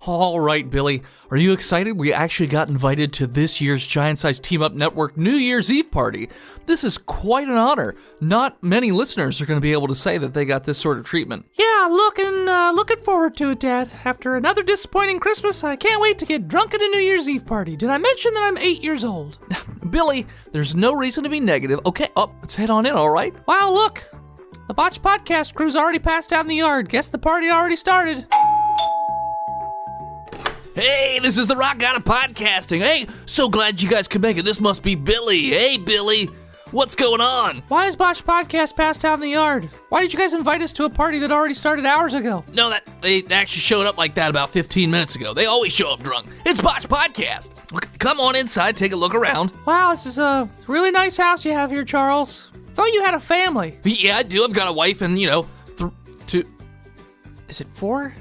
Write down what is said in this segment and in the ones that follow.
All right, Billy, are you excited? We actually got invited to this year's Giant Size Team Up Network New Year's Eve party. This is quite an honor. Not many listeners are going to be able to say that they got this sort of treatment. Yeah, looking forward to it, Dad. After another disappointing Christmas, I can't wait to get drunk at a New Year's Eve party. Did I mention that I'm 8 years old? Billy, there's no reason to be negative. Okay, let's head on in, all right? Wow, look. The Botched podcast crew's already passed out in the yard. Guess the party already started. Hey, this is the Rock God of Podcasting. Hey, so glad you guys could make it. This must be Billy. Hey, Billy, what's going on? Why is Botched Podcast passed out in the yard? Why did you guys invite us to a party that already started hours ago? No, they actually showed up like that about 15 minutes ago. They always show up drunk. It's Botched Podcast. Come on inside, take a look around. Wow, this is a really nice house you have here, Charles. Thought you had a family. Yeah, I do. I've got a wife and, two... Is it 4?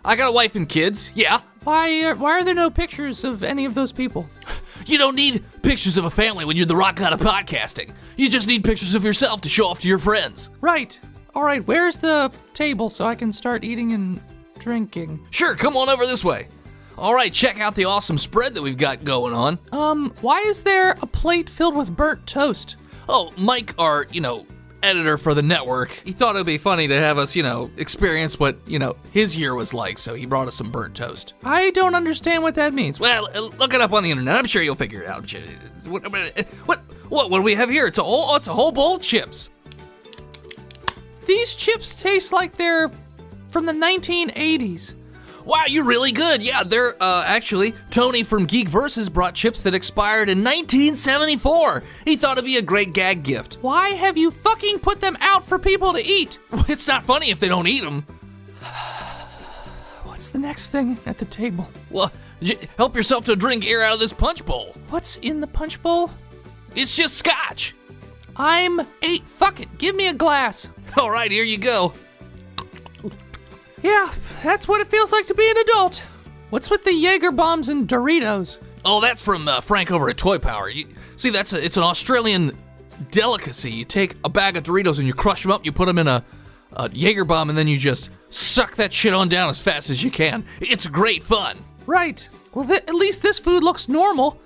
I got a wife and kids, yeah. Why are there no pictures of any of those people? You don't need pictures of a family when you're the Rock God of Podcasting. You just need pictures of yourself to show off to your friends. Right. All right, where's the table so I can start eating and drinking? Sure, come on over this way. All right, check out the awesome spread that we've got going on. Why is there a plate filled with burnt toast? Oh, Mike, our, editor for the network, he thought it would be funny to have us, experience what, his year was like, so he brought us some burnt toast. I don't understand what that means. Well, look it up on the internet. I'm sure you'll figure it out. What do we have here? It's a whole bowl of chips. These chips taste like they're from the 1980s. Wow, you're really good. Yeah, they're, actually, Tony from Geek Versus brought chips that expired in 1974. He thought it'd be a great gag gift. Why have you fucking put them out for people to eat? It's not funny if they don't eat them. What's the next thing at the table? Well, help yourself to a drink here out of this punch bowl. What's in the punch bowl? It's just scotch. I'm 8. Fuck it. Give me a glass. All right, here you go. Yeah, that's what it feels like to be an adult. What's with the Jaeger bombs and Doritos? Oh, that's from Frank over at Toy Power. See, it's an Australian delicacy. You take a bag of Doritos and you crush them up, you put them in a Jaeger bomb, and then you just suck that shit on down as fast as you can. It's great fun. Right. Well, at least this food looks normal.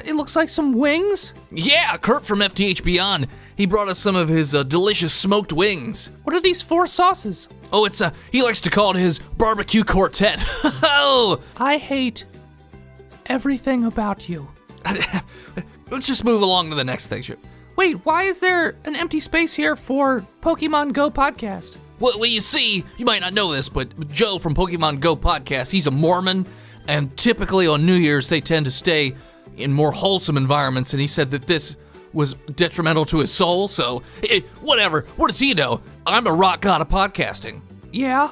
It looks like some wings. Yeah, Kurt from FTH Beyond. He brought us some of his delicious smoked wings. What are these 4 sauces? Oh, he likes to call it his barbecue quartet. Oh! I hate everything about you. Let's just move along to the next thing. Wait, why is there an empty space here for Pokemon Go Podcast? Well, you see, you might not know this, but Joe from Pokemon Go Podcast, he's a Mormon, and typically on New Year's they tend to stay in more wholesome environments, and he said that this was detrimental to his soul, so whatever. What does he know? I'm a rock god of podcasting. Yeah?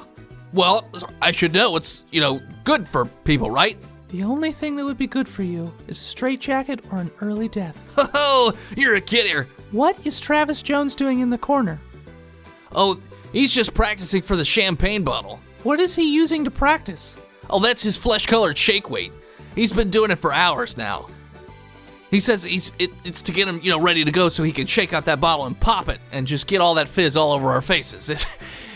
Well, I should know it's, good for people, right? The only thing that would be good for you is a straitjacket or an early death. Oh, you're a kid here. What is Travis Jones doing in the corner? Oh, he's just practicing for the champagne bottle. What is he using to practice? Oh, that's his flesh-colored shake weight. He's been doing it for hours now. He says it's to get him, ready to go so he can shake out that bottle and pop it and just get all that fizz all over our faces.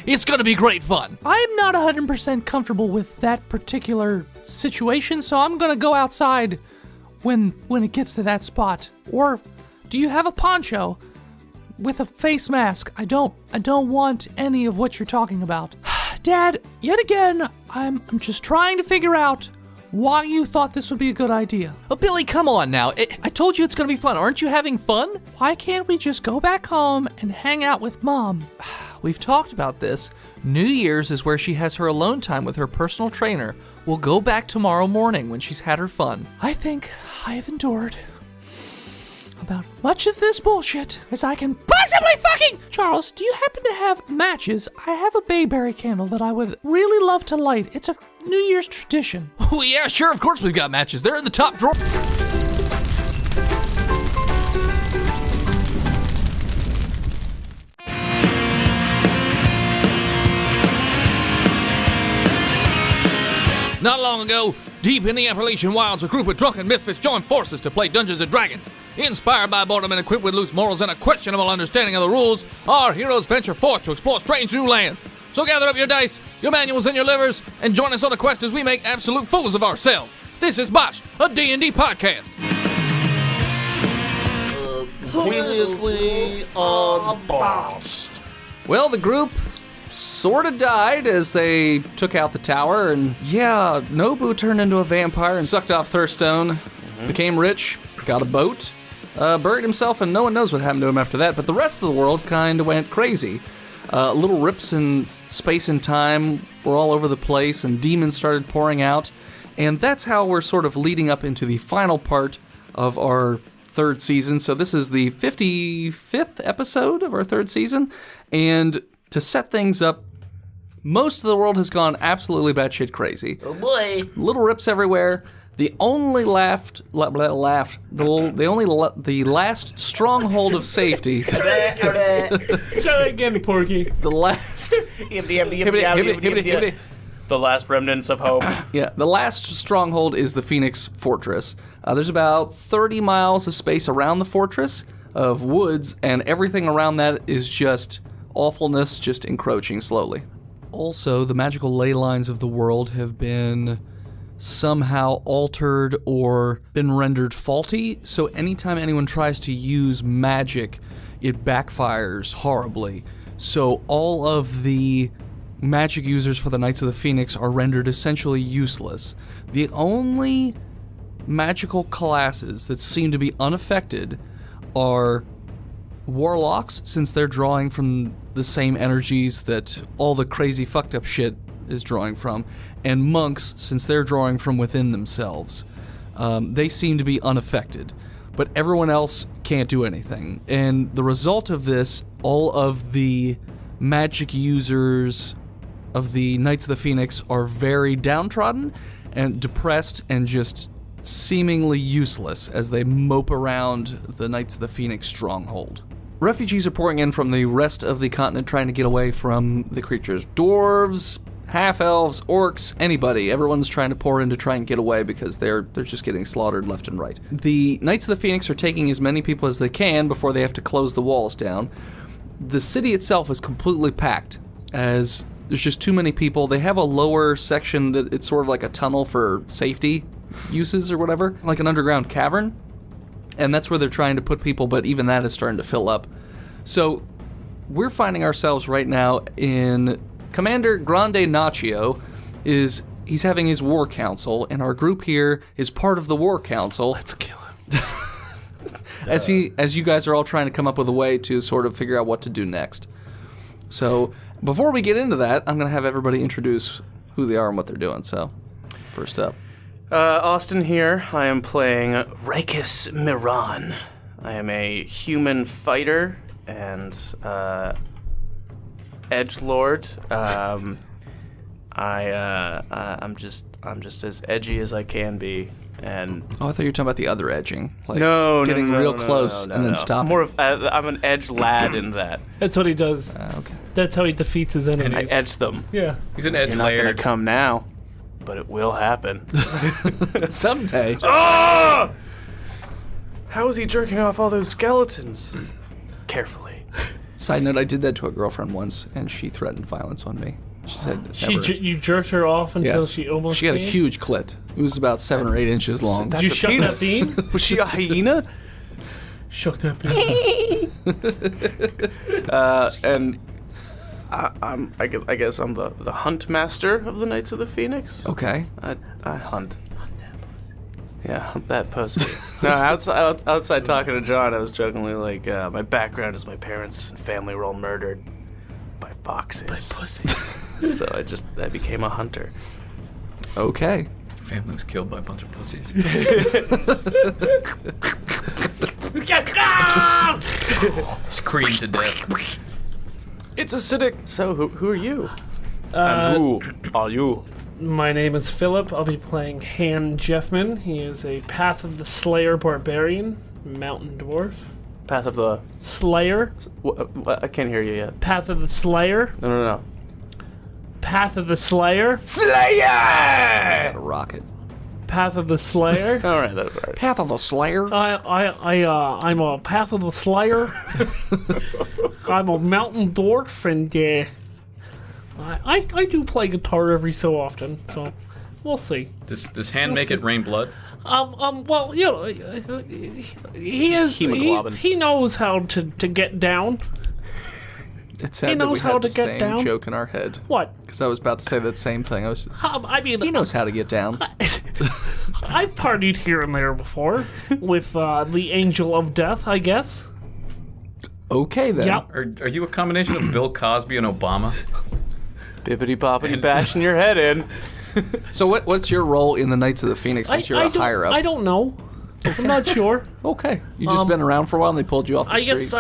It's going to be great fun. I'm not 100% comfortable with that particular situation, so I'm going to go outside when it gets to that spot. Or do you have a poncho with a face mask? I don't want any of what you're talking about. Dad, yet again, I'm just trying to figure out why you thought this would be a good idea. Oh, Billy, come on now. I told you it's going to be fun. Aren't you having fun? Why can't we just go back home and hang out with Mom? We've talked about this. New Year's is where she has her alone time with her personal trainer. We'll go back tomorrow morning when she's had her fun. I think I have endured about much of this bullshit as I can possibly fucking... Charles, do you happen to have matches? I have a bayberry candle that I would really love to light. It's a New Year's tradition. Oh, yeah, sure, of course we've got matches. They're in the top drawer. Not long ago, deep in the Appalachian wilds, a group of drunken misfits joined forces to play Dungeons & Dragons. Inspired by boredom and equipped with loose morals and a questionable understanding of the rules, our heroes venture forth to explore strange new lands. So gather up your dice, your manuals and your livers, and join us on the quest as we make absolute fools of ourselves. This is Botched, a D&D podcast. Previously on Botched. Well, the group sort of died as they took out the tower, and yeah, Nobu turned into a vampire and sucked off Thirststone, became rich, got a boat, buried himself, and no one knows what happened to him after that, but the rest of the world kind of went crazy. Little rips in space and time were all over the place, and demons started pouring out, and that's how we're sort of leading up into the final part of our third season. So this is the 55th episode of our third season, and to set things up, most of the world has gone absolutely batshit crazy. Oh boy. Little rips everywhere. The last stronghold of safety. Try again, Porky. The last. The last remnants of hope. Yeah, the last stronghold is the Phoenix Fortress. There's about 30 miles of space around the fortress of woods, and everything around that is just awfulness, just encroaching slowly. Also, the magical ley lines of the world have been somehow altered or been rendered faulty, so anytime anyone tries to use magic, it backfires horribly. So all of the magic users for the Knights of the Phoenix are rendered essentially useless. The only magical classes that seem to be unaffected are warlocks, since they're drawing from the same energies that all the crazy fucked up shit is drawing from, and monks, since they're drawing from within themselves. They seem to be unaffected, but everyone else can't do anything. And the result of this, all of the magic users of the Knights of the Phoenix are very downtrodden and depressed and just seemingly useless as they mope around the Knights of the Phoenix stronghold. Refugees are pouring in from the rest of the continent trying to get away from the creatures. Dwarves, half-elves, orcs, anybody. Everyone's trying to pour in to try and get away because they're just getting slaughtered left and right. The Knights of the Phoenix are taking as many people as they can before they have to close the walls down. The city itself is completely packed as there's just too many people. They have a lower section that it's sort of like a tunnel for safety uses or whatever, like an underground cavern. And that's where they're trying to put people, but even that is starting to fill up. So we're finding ourselves right now in Commander Grande Nacho he's having his war council, and our group here is part of the war council. Let's kill him. as you guys are all trying to come up with a way to sort of figure out what to do next. So before we get into that, I'm going to have everybody introduce who they are and what they're doing. So first up. Austin here. I am playing Raikus Miran. I am a human fighter and edgelord. I'm just as edgy as I can be. And I thought you were talking about the other edging, like no, getting real close no, and then stopping. More of I'm an edge lad in that. That's what he does. Okay. That's how he defeats his enemies. I edge them. Yeah. He's an edge You're not layered. gonna come now, but it will happen. Someday. Ah! How is he jerking off all those skeletons? Carefully. Side note, I did that to a girlfriend once, and she threatened violence on me. She said, You jerked her off until Yes. she almost She had a came? huge clit. It was about 7 or 8 inches long. Did you That's a shut that penis. bean? Was she a hyena? Shook that bean. And I guess I'm the hunt master of the Knights of the Phoenix. Okay. I hunt. Yeah, hunt that pussy. No, outside talking to John, I was jokingly like, my background is my parents and family were all murdered by foxes. By pussy. So I became a hunter. Okay. Family was killed by a bunch of pussies. Screamed to death. It's acidic. So who are you? Uh, And who are you? My name is Philip. I'll be playing Han Jeffman. He is a Path of the Slayer barbarian, mountain dwarf. Path of the... Slayer. I can't hear you yet. Path of the Slayer. No. Path of the Slayer. Slayer! Rocket. Path of the Slayer. All right, that's right. Path of the Slayer? I'm a Path of the Slayer. I'm a mountain dwarf, and I do play guitar every so often, so we'll see. Does hand make it rain blood? Well, you know, he is Hemoglobin. he knows how to get down. It's sad He that we knows how had to the get same down. joke in in What? because I was about to say that same thing. I mean, He knows how to get down. I've partied here and there before with the Angel of Death, I guess. Okay then. Yep. Are you a combination of Bill Cosby and Obama? Bippity boppity bashing your head in. So what's your role in the Knights of the Phoenix since you're a higher up? I don't know. I'm not sure. Okay. You just been around for a while and they pulled you off the I street. guess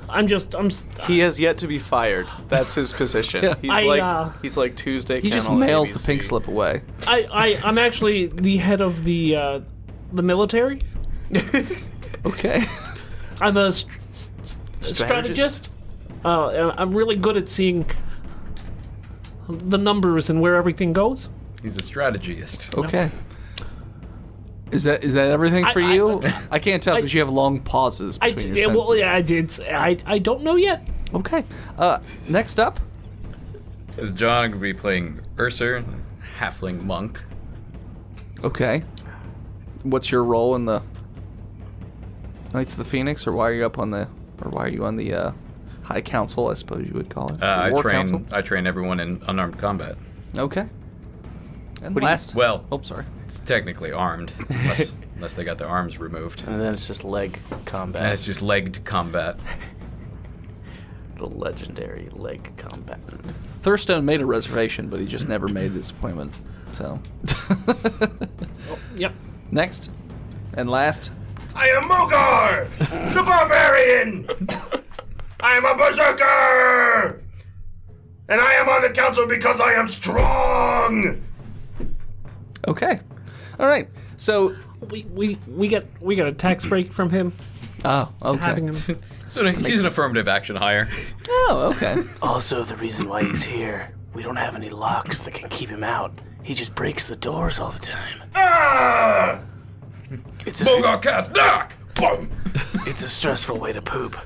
I'm He has yet to be fired. That's his position. Yeah. He's like Tuesday. he just Channel mails the ABC. pink slip away. I'm actually the head of the military. Okay. I'm a strategist. I'm really good at seeing the numbers and where everything goes. He's a strategist. Okay. Is that everything for I- you? I can't tell because you have long pauses between your sentences. Well, yeah, I did. I don't know yet. Okay. Next up. Is John going to be playing Urser, halfling monk? Okay. What's your role in the Knights of the Phoenix, or why are you on the High Council? I suppose you would call it. War Council. I train everyone in unarmed combat. Okay. And last. Well, Oh, sorry. it's technically armed, unless they got their arms removed. And then it's just leg And combat. it's just legged combat. The legendary leg combatant. Thurstone made a reservation, but he just never made this appointment. So. Yep. Next. And last. I am Mogar, the barbarian. I am a berserker, and I am on the council because I am strong. Okay. All right. So. We get a tax break from him Oh, okay. having him. So he's an affirmative action hire. Oh, okay. Also, the reason why he's here, we don't have any locks that can keep him out. He just breaks the doors all the time. Ah! It's a, Mogar cast knock. Boom. it's a stressful way to poop.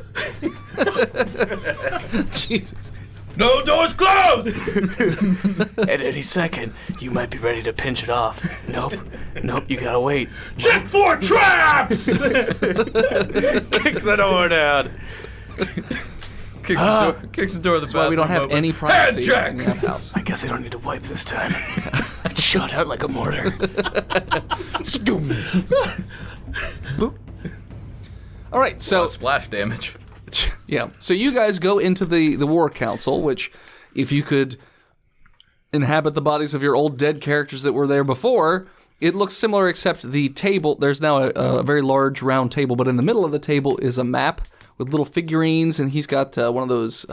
Jesus. No doors closed. At any second, you might be ready to pinch it off. Nope, you gotta wait. Check for traps. Kicks the door down. Kicks the door of the bathroom. Why we don't have open. any privacy check. in the house. I guess I don't need to wipe this time. It shot out like a mortar. All right. So. Splash damage. Yeah. So you guys go into the War Council, which, if you could inhabit the bodies of your old dead characters that were there before, it looks similar, except the table, there's now a very large round table, but in the middle of the table is a map with little figurines, and he's got one of those...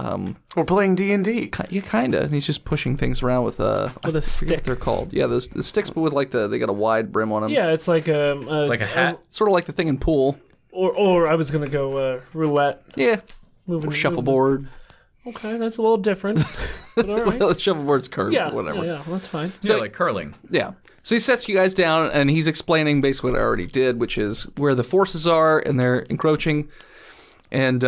We're playing D&D. Yeah, kind of. He's just pushing things around with I With a forget stick. what they're called. Yeah, the sticks, but with they got a wide brim on them. Yeah, it's like a Like a hat. Sort of like the thing in pool. Or I was gonna go roulette. Yeah. Moving, Or shuffleboard. Okay, that's a little different. But all right. Well, the shuffleboard's curved, Yeah, whatever. yeah, that's fine. Yeah, like curling. Yeah. So he sets you guys down, and he's explaining basically what I already did, which is where the forces are, and they're encroaching. And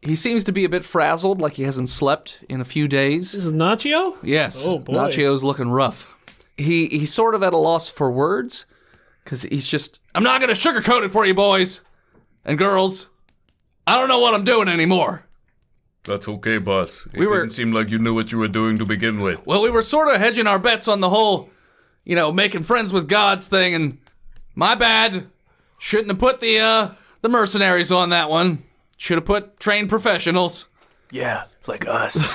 he seems to be a bit frazzled, like he hasn't slept in a few days. This is Nacho? Yes. Oh, boy. Nachio's looking rough. He's sort of at a loss for words, because he's just, I'm not going to sugarcoat it for you, boys and girls. I don't know what I'm doing anymore. That's okay, boss. It We were- didn't seem like you knew what you were doing to begin with. Well, we were sort of hedging our bets on the whole, making friends with gods thing, and my bad. Shouldn't have put the mercenaries on that one. Should have put trained professionals. Yeah, like us.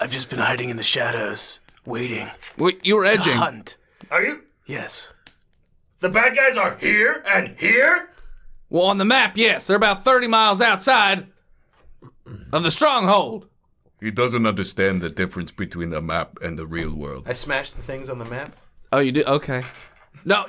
I've just been hiding in the shadows, waiting Wait, you were to edging. hunt. Are you? Yes. The bad guys are here and here? Well, on the map, yes. They're about 30 miles outside of the stronghold. He doesn't understand the difference between the map and the real world. I smashed the things on the map. Oh, you did? Okay. No.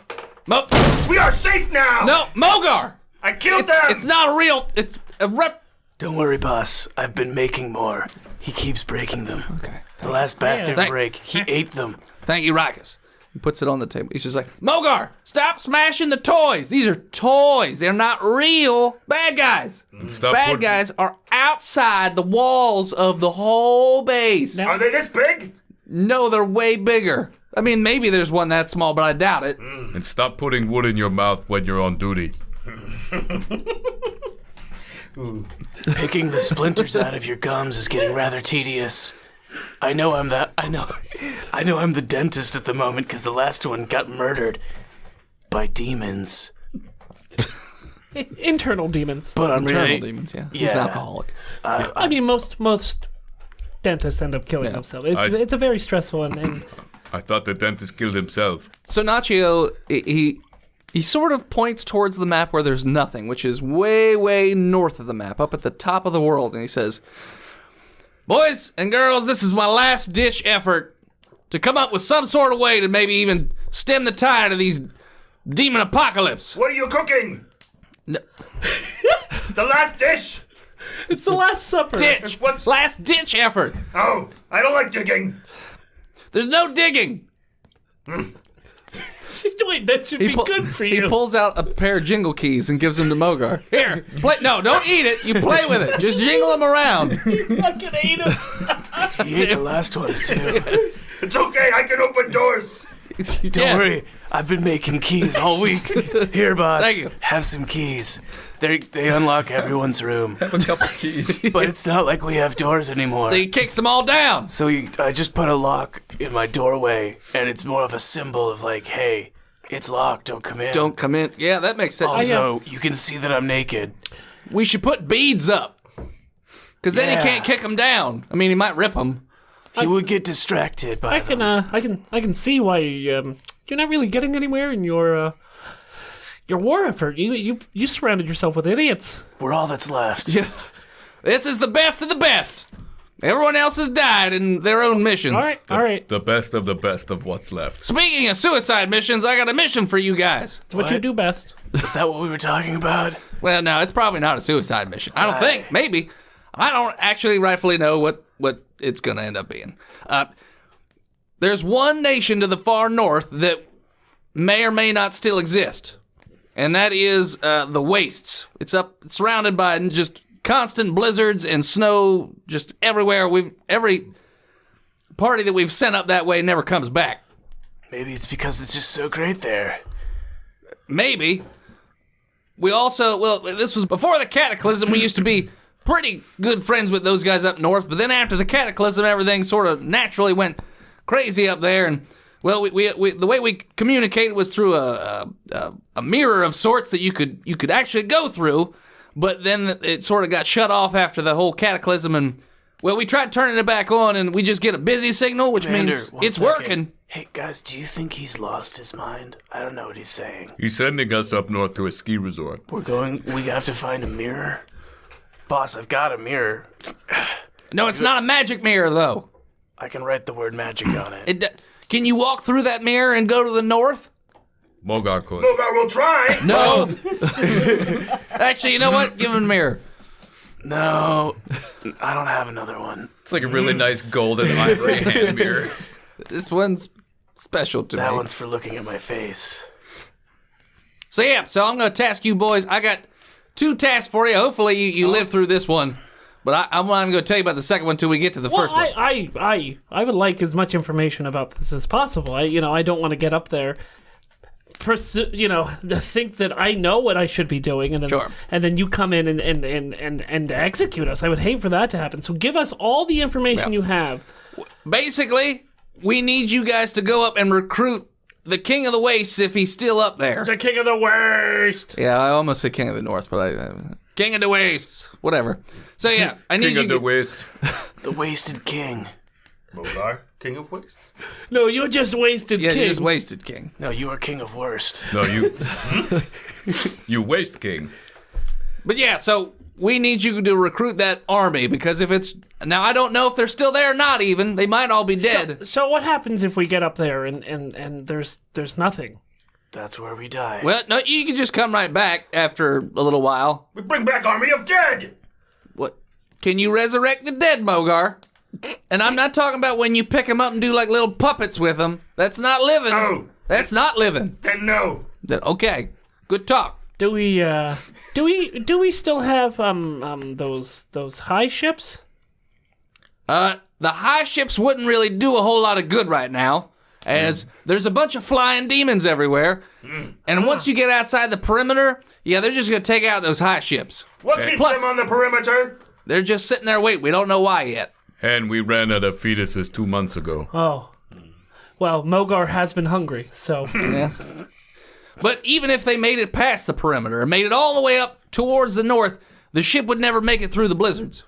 We are safe now! No, Mogar! I killed them! It's not a real... It's a rep... Don't worry, boss. I've been making more. He keeps breaking them. Okay. The last bathroom Thank- break, he ate them. Thank you, Rakus. He puts it on the table. He's just like, Mogar, stop smashing the toys. These are toys. They're not real bad guys. Stop Bad putting- guys are outside the walls of the whole base. Are they this big? No, they're way bigger. I mean, maybe there's one that small, but I doubt it. And stop putting wood in your mouth when you're on duty. Picking the splinters out of your gums is getting rather tedious. I know I'm the dentist at the moment because the last one got murdered by demons. Internal demons. But I'm Internal really demons, yeah. He's an alcoholic. I mean, most dentists end up killing themselves. It's a very stressful and I thought the dentist killed himself. So Nacho, he sort of points towards the map where there's nothing, which is way, way north of the map, up at the top of the world, and he says, "Boys and girls, this is my last-ditch effort to come up with some sort of way to maybe even stem the tide of these demon apocalypse." What are you cooking? No. The last dish? it's the Last Supper. Ditch! What's- Last-ditch effort! Oh, I don't like digging. There's no digging! Wait, that should be good for you. He pulls out a pair of jingle keys and gives them to Mogar. Here, play. No, don't eat it. You play with it. Just jingle them around. fucking ate him. He ate the last ones too. It's okay, I can open doors. Don't worry, I've been making keys all week. Here, boss. Thank you. Have some keys. They unlock everyone's room. Have a couple keys. But it's not like we have doors anymore. So he kicks them all down. So I just put a lock in my doorway, and it's more of a symbol of like, hey, it's locked, don't come in. Don't come in. Yeah, that makes sense. Also, you can see that I'm naked. We should put beads up. Because then he Yeah. can't kick them down. I mean, he might rip them. He would get distracted by I can see why you're not really getting anywhere in your war effort. You surrounded yourself with idiots. We're all that's left. Yeah. This is the best of the best. Everyone else has died in their own missions. All right. The best of what's left. Speaking of suicide missions, I got a mission for you guys. It's what you do best. Is that what we were talking about? Well, no, it's probably not a suicide mission. I don't think. Maybe. I don't actually rightfully know what it's going to end up being. There's one nation to the far north that may or may not still exist, and that is the Wastes. It's surrounded by just constant blizzards and snow just everywhere. Every party that we've sent up that way never comes back. Maybe it's because it's just so great there. Maybe. We also, this was before the Cataclysm. We used to be pretty good friends with those guys up north, but then after the Cataclysm, everything sort of naturally went crazy up there, and well, we the way we communicated was through a mirror of sorts that you could actually go through, but then it sort of got shut off after the whole Cataclysm, and well, we tried turning it back on, and we just get a busy signal, which Commander, means one it's second. working. Hey, guys, do you think he's lost his mind? I don't know what he's saying. He's sending us up north to a ski resort. We have to find a mirror. Boss, I've got a mirror. No, it's not a magic mirror, though. I can write the word magic on it. Can you walk through that mirror and go to the north? Mogar could. Mogar will try. No. Actually, you know what? Give him a mirror. No, I don't have another one. It's like a really nice golden ivory hand mirror. This one's special to That me. one's for looking at my face. So I'm going to task you boys. I got 2 tasks for you. Hopefully you live through this one. But I'm not even going to tell you about the second one until we get to the first one. I would like as much information about this as possible. I don't want to get up there, to think that I know what I should be doing, and then Sure. and then you come in and execute us. I would hate for that to happen. So give us all the information you have. Basically, we need you guys to go up and recruit the King of the Wastes if he's still up there. The King of the Worst. Yeah, I almost said King of the North, but King of the Wastes, whatever. So yeah, I need King you. of the West. The Wasted King. Mogar, King of Wastes? No, you're just wasted, Yeah, King. you just wasted King. No, you are King of Worst. No, you. You waste king. But yeah, so we need you to recruit that army because if it's now, I don't know if they're still there or not. Even they might all be dead. So what happens if we get up there and there's nothing? That's where we die. Well, no, you can just come right back after a little while. We bring back army of dead. What? Can you resurrect the dead, Mogar? And I'm not talking about when you pick them up and do like little puppets with them. That's not living. No. That's not living. Then no. Okay, good talk. Do we still have those high ships? The the high ships wouldn't really do a whole lot of good right now, as there's a bunch of flying demons everywhere. And once you get outside the perimeter, yeah, they're just going to take out those high ships. What keeps Plus- them on the perimeter? They're just sitting there waiting. We don't know why yet. And we ran out of fetuses 2 months ago. Oh. Well, Mogar has been hungry, so... Yes. But even if they made it past the perimeter and made it all the way up towards the north, the ship would never make it through the blizzards.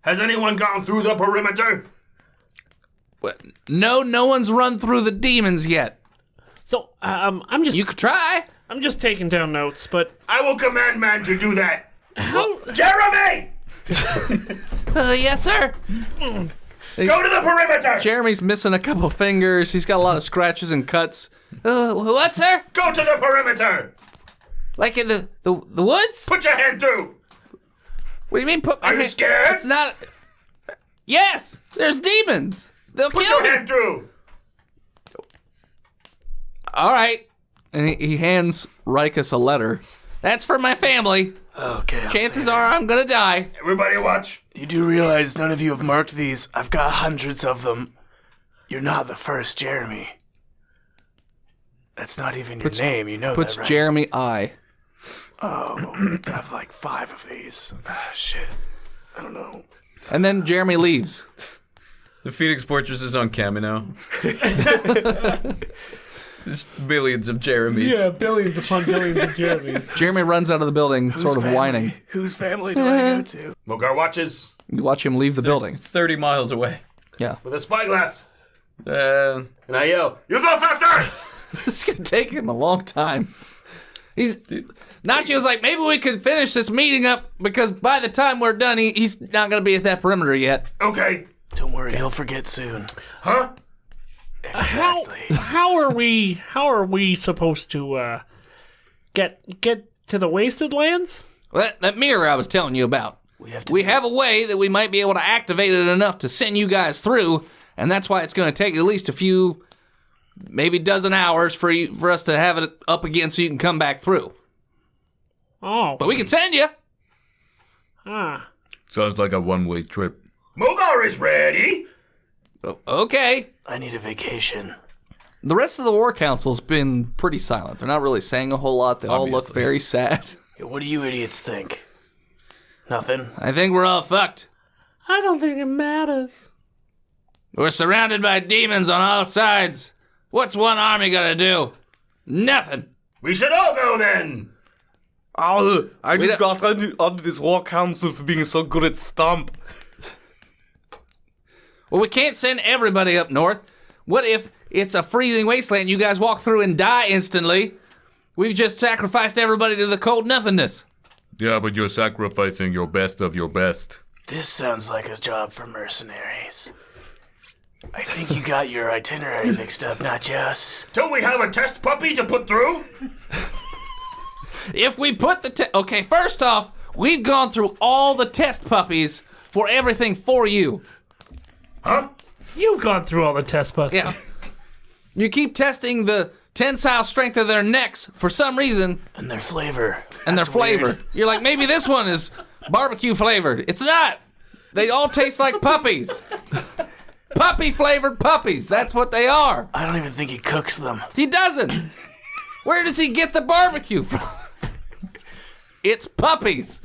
Has anyone gone through the perimeter? No one's run through the demons yet. So, I'm just... You could try. I'm just taking down notes, but... I will command man to do that. How... Jeremy! Yes, sir. Go to the perimeter! Jeremy's missing a couple fingers. He's got a lot of scratches and cuts. What, sir? Go to the perimeter! Like in the woods? Put your hand through! What do you mean? Are you scared? It's not. Yes, there's demons. They'll Put kill your me. hand through! All right. And he hands Rikus a letter. That's for my family. Okay. Chances are I'm gonna die. Everybody watch. You do realize none of you have marked these. I've got hundreds of them. You're not the first, Jeremy. That's not even your name. You know Puts that, right? Jeremy I. Oh, I have like 5 of these. Shit. I don't know. And then Jeremy leaves. The Phoenix Fortress is on Camino. There's billions of Jeremys. Yeah, billions upon billions of Jeremys. Jeremy runs out of the building, sort of family? whining. Whose family do I go to? Mogar watches You watch him leave the building. 30 miles away. Yeah. with a spyglass. Uh, And I yell, you go faster! It's going to take him a long time. Nacho's like, maybe we could finish this meeting up because by the time we're done, he's not gonna be at that perimeter yet. Okay. Don't worry, he'll forget soon. Huh? Exactly. How are we supposed to get to the wasted lands? Well, that mirror I was telling you about. We have a way that we might be able to activate it enough to send you guys through, and that's why it's going to take at least a few, maybe dozen hours for us to have it up again so you can come back through. Oh. But we can send you. sounds like a one-way trip. Mogar is ready. Okay. I need a vacation. The rest of the War Council's been pretty silent. They're not really saying a whole lot. They all look Obviously. very sad. Yeah, what do you idiots think? Nothing? I think we're all fucked. I don't think it matters. We're surrounded by demons on all sides. What's one army gonna do? Nothing. We should all go then. Oh, I We just got under this war council for being so good at stomp. Well, we can't send everybody up north. What if it's a freezing wasteland you guys walk through and die instantly? We've just sacrificed everybody to the cold nothingness. Yeah, but you're sacrificing your best of your best. This sounds like a job for mercenaries. I think you got your itinerary mixed up, not just. Don't we have a test puppy to put through? If we put okay, first off, we've gone through all the test puppies for everything for you. Huh? You've gone through all the test busts. Yeah. You keep testing the tensile strength of their necks for some reason And their flavor. and their That's flavor. weird. You're like, maybe this one is barbecue flavored. It's not. They all taste like puppies. Puppy flavored puppies. That's what they are. I don't even think he cooks them. He doesn't. Where does he get the barbecue from? It's puppies.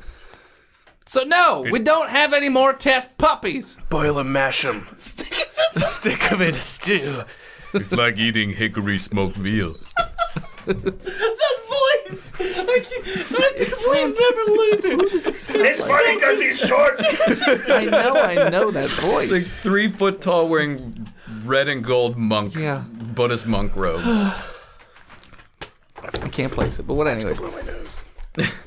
So no, we don't have any more test puppies. Boil 'em, mash 'em. Stick 'em in a stew. It's like eating hickory smoked veal. That voice! This voice never loses. It's funny because he's short. I know that voice. Like 3 foot tall wearing red and gold monk, Yeah. Buddhist monk robes. I can't place it, but what anyways.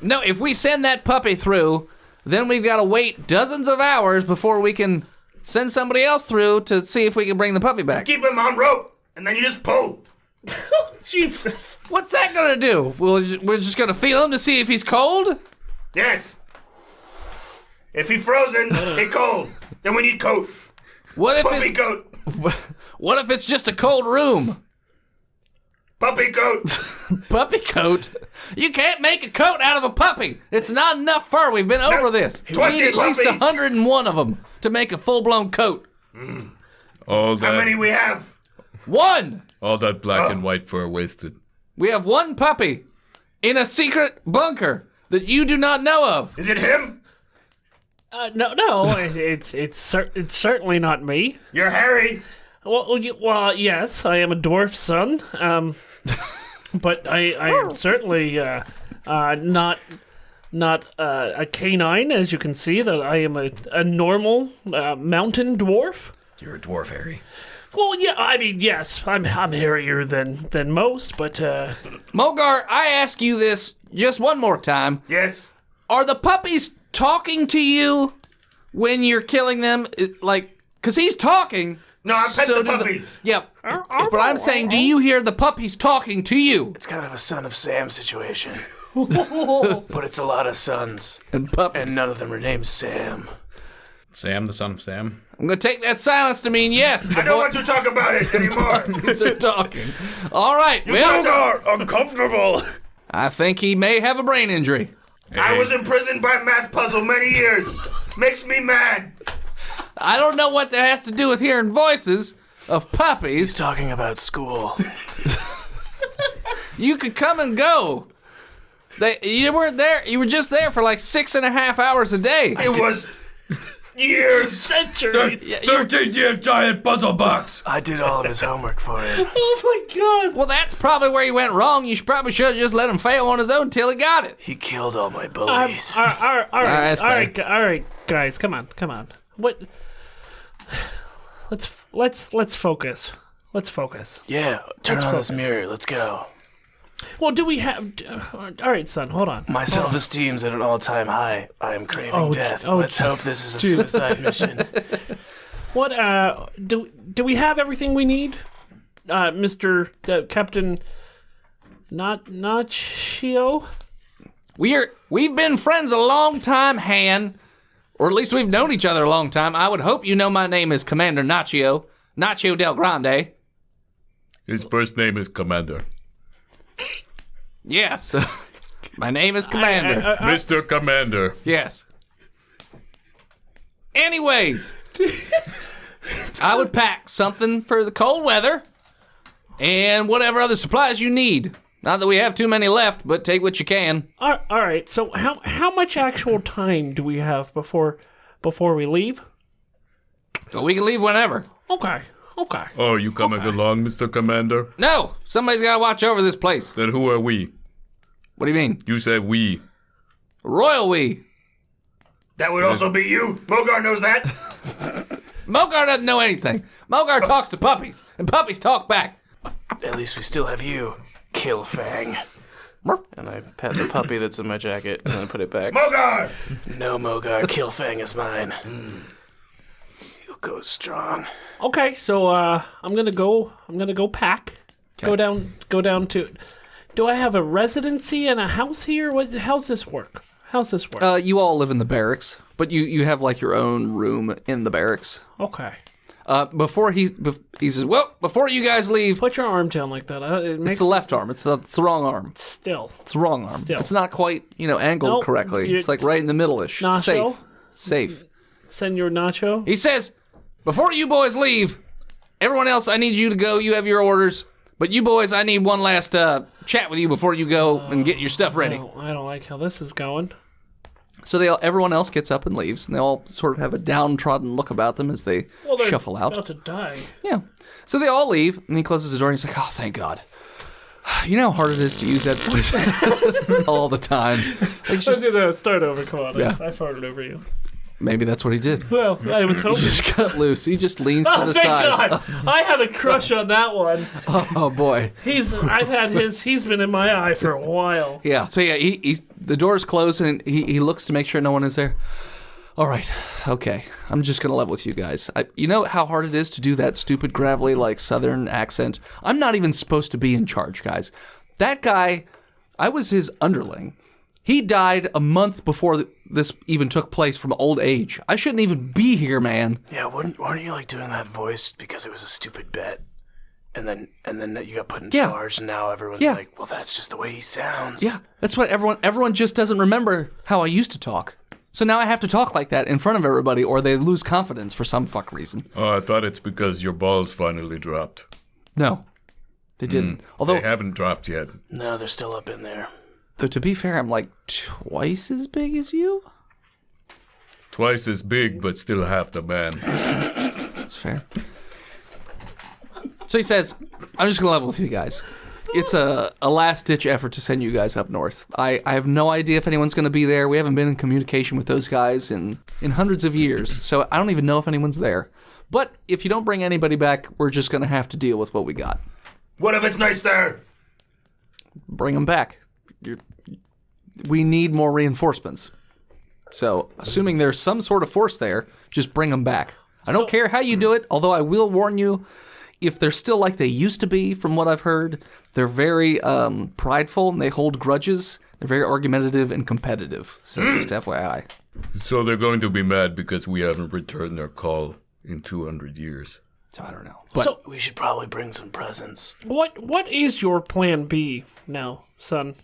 No, if we send that puppy through, then we've got to wait dozens of hours before we can send somebody else through to see if we can bring the puppy back. Keep him on rope, and then you just pull. Jesus. What's that gonna do? We're just gonna feel him to see if he's cold? Yes. If he frozen, he cold. Then we need coat. What if Puppy coat. what if it's just a cold room? Puppy coat. Puppy coat? You can't make a coat out of a puppy. It's not enough fur. We've been over this. We 20 need at least puppies. 101 of them to make a full-blown coat. All How many that, we have? One! all that black and white fur wasted. We have one puppy in a secret bunker that you do not know of. Is it him? No, it's certainly not me. You're Harry. Well, yes, I am a dwarf son. But I am certainly not a canine, as you can see. That I am a normal mountain dwarf. You're a dwarf, Harry. Well, yeah, I mean, yes, I'm hairier than most, but Mogar, I ask you this just one more time. Yes. Are the puppies talking to you when you're killing them? Because he's talking. No, I pet the do puppies. Yep. But I'm saying, do you hear the puppies talking to you? It's kind of a Son of Sam situation. But it's a lot of sons. And puppies. And none of them are named Sam. Sam, the son of Sam. I'm going to take that silence to mean yes. I don't want to talk about it anymore. Boys are talking. All right. You Well, guys are uncomfortable. I think he may have a brain injury. I was imprisoned by a math puzzle many years. Makes me mad. I don't know what that has to do with hearing voices of puppies. He's talking about school. You could come and go. You weren't there. You were just there for like 6.5 hours a day. It was years. centuries. 13-year giant puzzle box. I did all of his homework for him. Oh my god! Well, that's probably where you went wrong. You probably should have just let him fail on his own till he got it. He killed all my bullies. All right, that's all right, guys, come on. What? Let's focus. Let's focus. Yeah, turn on this mirror. Let's go. Well, do we have? All right, son, hold on. My self-esteem's at an all-time high. I am craving death. Let's hope this is a suicide mission. What? Do we have everything we need, Mister Captain? Nachio? We've been friends a long time, Han. Or at least we've known each other a long time. I would hope you know my name is Commander Nachio Del Grande. His first name is Commander. Yes. My name is Commander. Mr. Commander. Yes. Anyways, I would pack something for the cold weather and whatever other supplies you need. Not that we have too many left, but take what you can. All right. So how much actual time do we have before we leave? So we can leave whenever. Okay. Oh, you coming along, Mr. Commander? No, somebody's got to watch over this place. Then who are we? What do you mean? You said we. Royal we. That would also be you. Mogar knows that. Mogar doesn't know anything. Mogar talks to puppies, and puppies talk back. At least we still have you, Killfang. And I pat the puppy that's in my jacket, and I put it back. Mogar! No, Mogar, Killfang is mine. He'll go strong. Okay. So I'm gonna go pack. Go down to. Do I have a residency and a house here? How's this work? You all live in the barracks, but you have like your own room in the barracks. Okay. Before he says, well, before you guys leave, Put your arm down like that. It it's makes the left arm. It's the wrong arm. still. It's the wrong arm. Still. It's not quite angled Nope, correctly. It's like right in the middle-ish. It's Nacho? safe. Senor Nacho. He says, before you boys leave, everyone else, I need you to go. You have your orders. But you boys, I need one last chat with you before you go and get your stuff ready. I don't like how this is going. So everyone else gets up and leaves, and they all sort of have a downtrodden look about them as they They're shuffle out. about to die. Yeah. So they all leave, and he closes the door, and he's like, oh, thank God. You know how hard it is to use that voice all the time. Like, I did a start over. Come on, Yeah. I farted over you. Maybe that's what he did. Well, I was He hoping. just cut loose. He just leans to Oh, the thank side. God! I had a crush on that one. Oh, boy. He's been in my eye for a while. Yeah. So, yeah, the door's closed, and he looks to make sure no one is there. All right. Okay. I'm just going to level with you guys. You know how hard it is to do that stupid, gravelly, like, southern accent? I'm not even supposed to be in charge, guys. That guy, I was his underling. He died a month before this even took place from old age. I shouldn't even be here, man. Yeah, weren't you like doing that voice because it was a stupid bet? And then you got put in charge, and now everyone's like, well, that's just the way he sounds. Yeah, that's what everyone just doesn't remember how I used to talk. So now I have to talk like that in front of everybody, or they lose confidence for some fuck reason. Oh, I thought it's because your balls finally dropped. No, they didn't. Although, They haven't dropped yet. No, they're still up in there. though, to be fair, I'm like twice as big as you. Twice as big, but still half the man. That's fair. So he says, I'm just going to level with you guys. It's a last-ditch effort to send you guys up north. I have no idea if anyone's going to be there. We haven't been in communication with those guys in hundreds of years, so I don't even know if anyone's there. But if you don't bring anybody back, we're just going to have to deal with what we got. What if it's nice there? Bring them back. We need more reinforcements. So, assuming there's some sort of force there, just bring them back. I don't care how you do it, although I will warn you, if they're still like they used to be, from what I've heard, they're very prideful and they hold grudges. They're very argumentative and competitive. So just FYI. So they're going to be mad because we haven't returned their call in 200 years. So I don't know. But So We should probably bring some presents. what is your plan B now, son?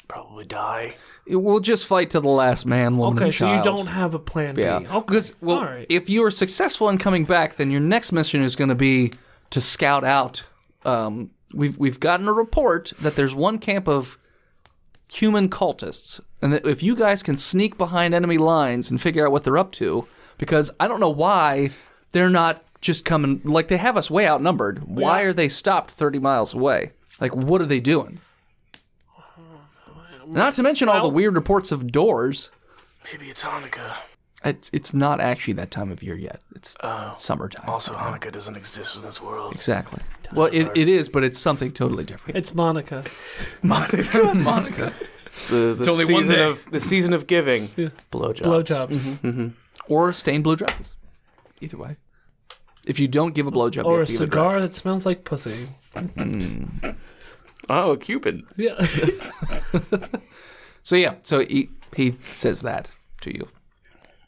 Probably die. we'll just fight to the last man, woman, Okay, and so child. you don't have a plan B. Yeah. Okay. Because, well, all right. if you are successful in coming back, then your next mission is going to be to scout out. We've gotten a report that there's one camp of human cultists, and that if you guys can sneak behind enemy lines and figure out what they're up to, because I don't know why they're not just coming, like they have us way outnumbered. Why are they stopped 30 miles away? Like, what are they doing? Not to mention all the weird reports of doors. Maybe it's Hanukkah. It's not actually that time of year yet. It's summertime. Also, Hanukkah doesn't exist in this world. Exactly. Well, it is, but it's something totally different. It's Monica. Monica. It's the only one season day. of the season of giving. Blowjobs. Blowjobs. Or stained blue dresses. Either way. If you don't give a blowjob, you Or a have to give a cigar dress. that smells like pussy. Oh, a Cuban. Yeah. So yeah, so he says that to you.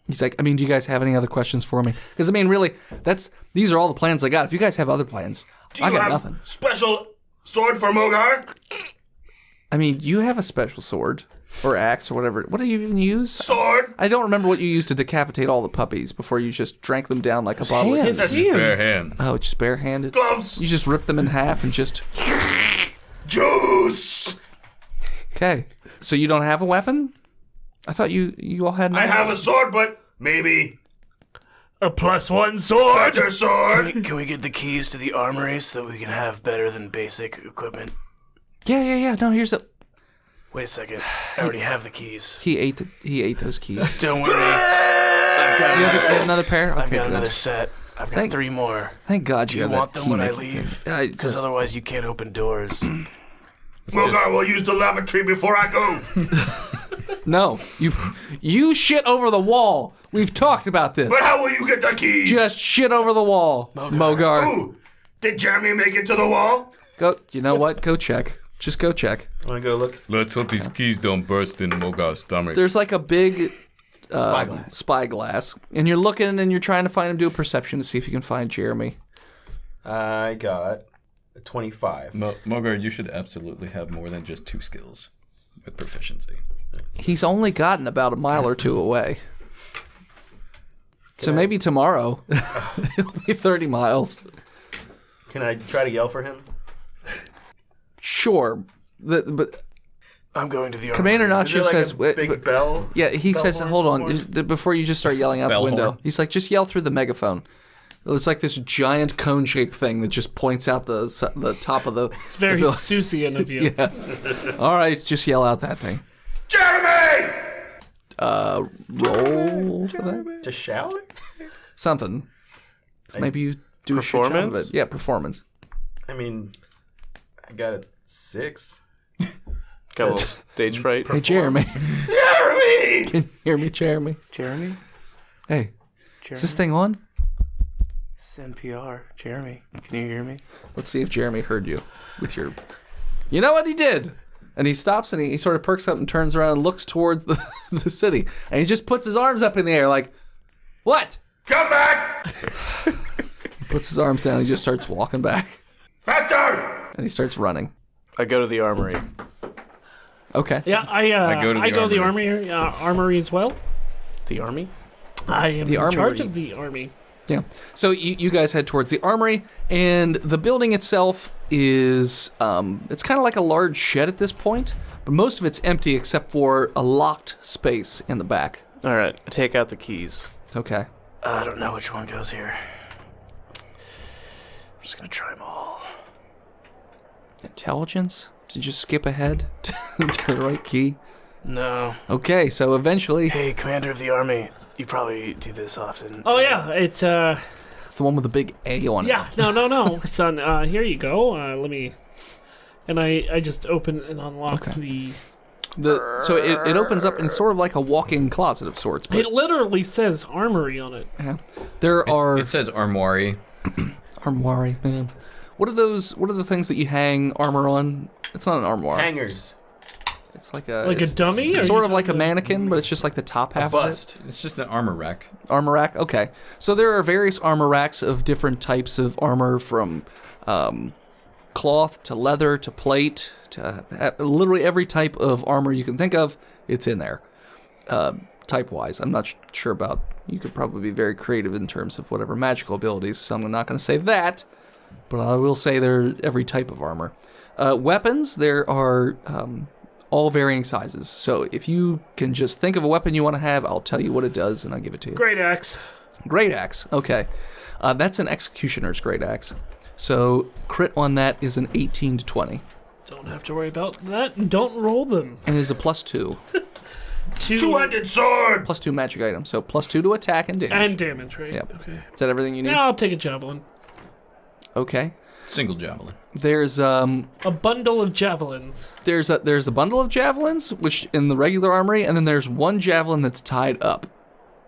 He's like, I mean, do you guys have any other questions for me? Because I mean, really, these are all the plans I got. If you guys have other plans, I got nothing. Special sword for Mogar? I mean, you have a special sword or axe or whatever. What do you even use? Sword? I don't remember what you used to decapitate all the puppies before you just drank them down like a bottle of His That's Hennessy. his bare hands. hand. Oh, just barehanded? Gloves. You just rip them in half and just... Juice. Okay. So you don't have a weapon? I thought you all had... I have a sword, but maybe A +1 sword. better sword. Can we get the keys to the armory so that we can have better than basic equipment? Yeah. No, here's a... Wait a second. I already have the keys. He ate those keys. Don't worry. I've got You have another pair? Okay, I've got good. another set. I've got Thank- 3 more. Thank God Do you you have want that them when I key-making leave? thing. Because otherwise you can't open doors. Mogar will use the lavatory before I go. No, you shit over the wall. We've talked about this. But how will you get the keys? Just shit over the wall, Mogar. Ooh, did Jeremy make it to the wall? Go. You know what? Go check. Just go check. Want to go look? Let's hope these keys don't burst in Mogar's stomach. There's like a big spyglass, and you're looking and you're trying to find him. Do a perception to see if you can find Jeremy. I got a 25. Mogar, you should absolutely have more than just 2 skills with proficiency. He's only gotten about a mile or 2 away. So maybe tomorrow it'll be 30 miles. Can I try to yell for him? Sure, but I'm going to the armory. Commander Is there Nacho like says, a big bell? yeah, he bell says, horn? hold on, Horn? before you just start yelling out the Bell window. horn. He's like, just yell through the megaphone. It's like this giant cone-shaped thing that just points out the top of the. It's very Susian of you. Yes. All right, just yell out that thing. Jeremy! Roll for that. To shout? Something. So maybe you do a shit job of Performance? it. Yeah, performance. I mean, I got a 6. Got a little stage fright. Hey, Jeremy. Jeremy! Can you hear me, Jeremy? Jeremy? Hey, is this thing on? This is NPR. Jeremy, can you hear me? Let's see if Jeremy heard you with your... You know what he did? And he stops and he sort of perks up and turns around and looks towards the city. And he just puts his arms up in the air like, what? Come back! He puts his arms down and he just starts walking back. Faster! And he starts running. I go to the armory. Okay. Yeah, I go to the armory as well. The army? I am The in armory. charge of the army. Yeah. So you guys head towards the armory, and the building itself is it's kind of like a large shed at this point, but most of it's empty except for a locked space in the back. All right, take out the keys. Okay. I don't know which one goes here. I'm just gonna try them all. Intelligence? Did you skip ahead to the right key? No. Okay, so eventually Hey, Commander of the Army, you probably do this often. Oh yeah, it's it's the one with the big A on it. yeah. No, son. Here you go. Let me. And I just open and unlock Okay. So it opens up in sort of like a walk-in closet of sorts. But It literally says armory on it. yeah, there are It says armoire. armoire, man. What are those? What are the things that you hang armor on? It's not an armoire. Hangers. It's like a Like a it's dummy? It's Or sort you of like a talking about- mannequin, but it's just like the top half of it. Bust. It's just an armor rack. Armor rack. Okay, so there are various armor racks of different types of armor, from cloth to leather to plate to literally every type of armor you can think of. It's in there. Type-wise, I'm not sure about. You could probably be very creative in terms of whatever magical abilities, so I'm not going to say that. But I will say they're every type of armor. Weapons, there are all varying sizes. So if you can just think of a weapon you want to have, I'll tell you what it does, and I'll give it to you. Great axe. Great axe. Okay. That's an executioner's great axe. So crit on that is an 18 to 20. Don't have to worry about that. Don't roll them. And is a +2. Two-handed sword. +2 magic item. So +2 to attack and damage. And damage, right? Yep. Okay. Is that everything you need? Now I'll take a javelin. Okay. Single javelin. There's A bundle of javelins. there's a bundle of javelins, which in the regular armory, and then there's one javelin that's tied up.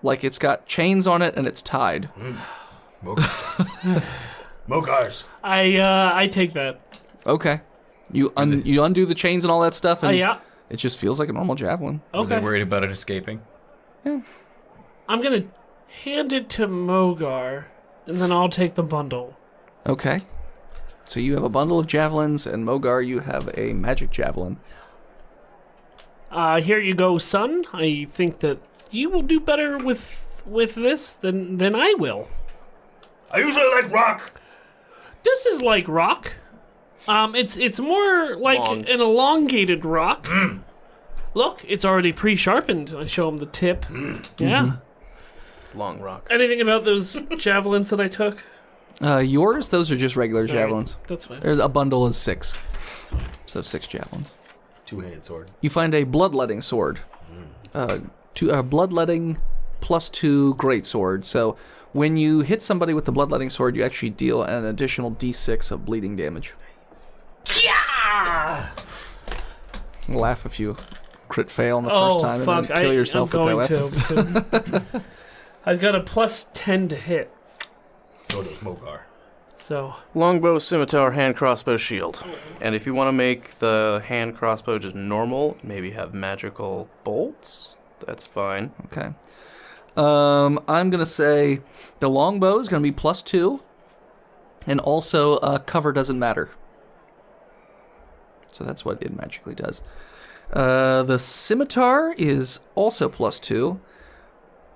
Like it's got chains on it and it's tied. Mokars. I take that. Okay. You undo the chains and all that stuff, and Yeah. it just feels like a normal javelin. Were they Okay. worried about it escaping? I'm gonna hand it to Mogar, and then I'll take the bundle. Okay. So you have a bundle of javelins, and Mogar, you have a magic javelin. Here you go, son. I think that you will do better with this than I will. I usually like rock. This is like rock. It's more like Long. an elongated rock. Look, it's already pre-sharpened. I show him the tip. Yeah. Long rock. Anything about those javelins that I took? Yours, those are just regular All right, javelins. That's fine. There's a bundle is 6. So 6 javelins. Two-handed sword. You find a bloodletting sword. Bloodletting +2 great sword. So when you hit somebody with the bloodletting sword, you actually deal an additional d6 of bleeding damage. Yeah! Laugh if you crit fail on the first time and then kill yourself I'm with going that weapon. to. I've got a +10 to hit. So does Mokar. So Longbow, scimitar, hand crossbow, shield. And if you want to make the hand crossbow just normal, maybe have magical bolts, that's fine. Okay. I'm gonna say the longbow is gonna be +2, and also cover doesn't matter. So that's what it magically does. The scimitar is also +2,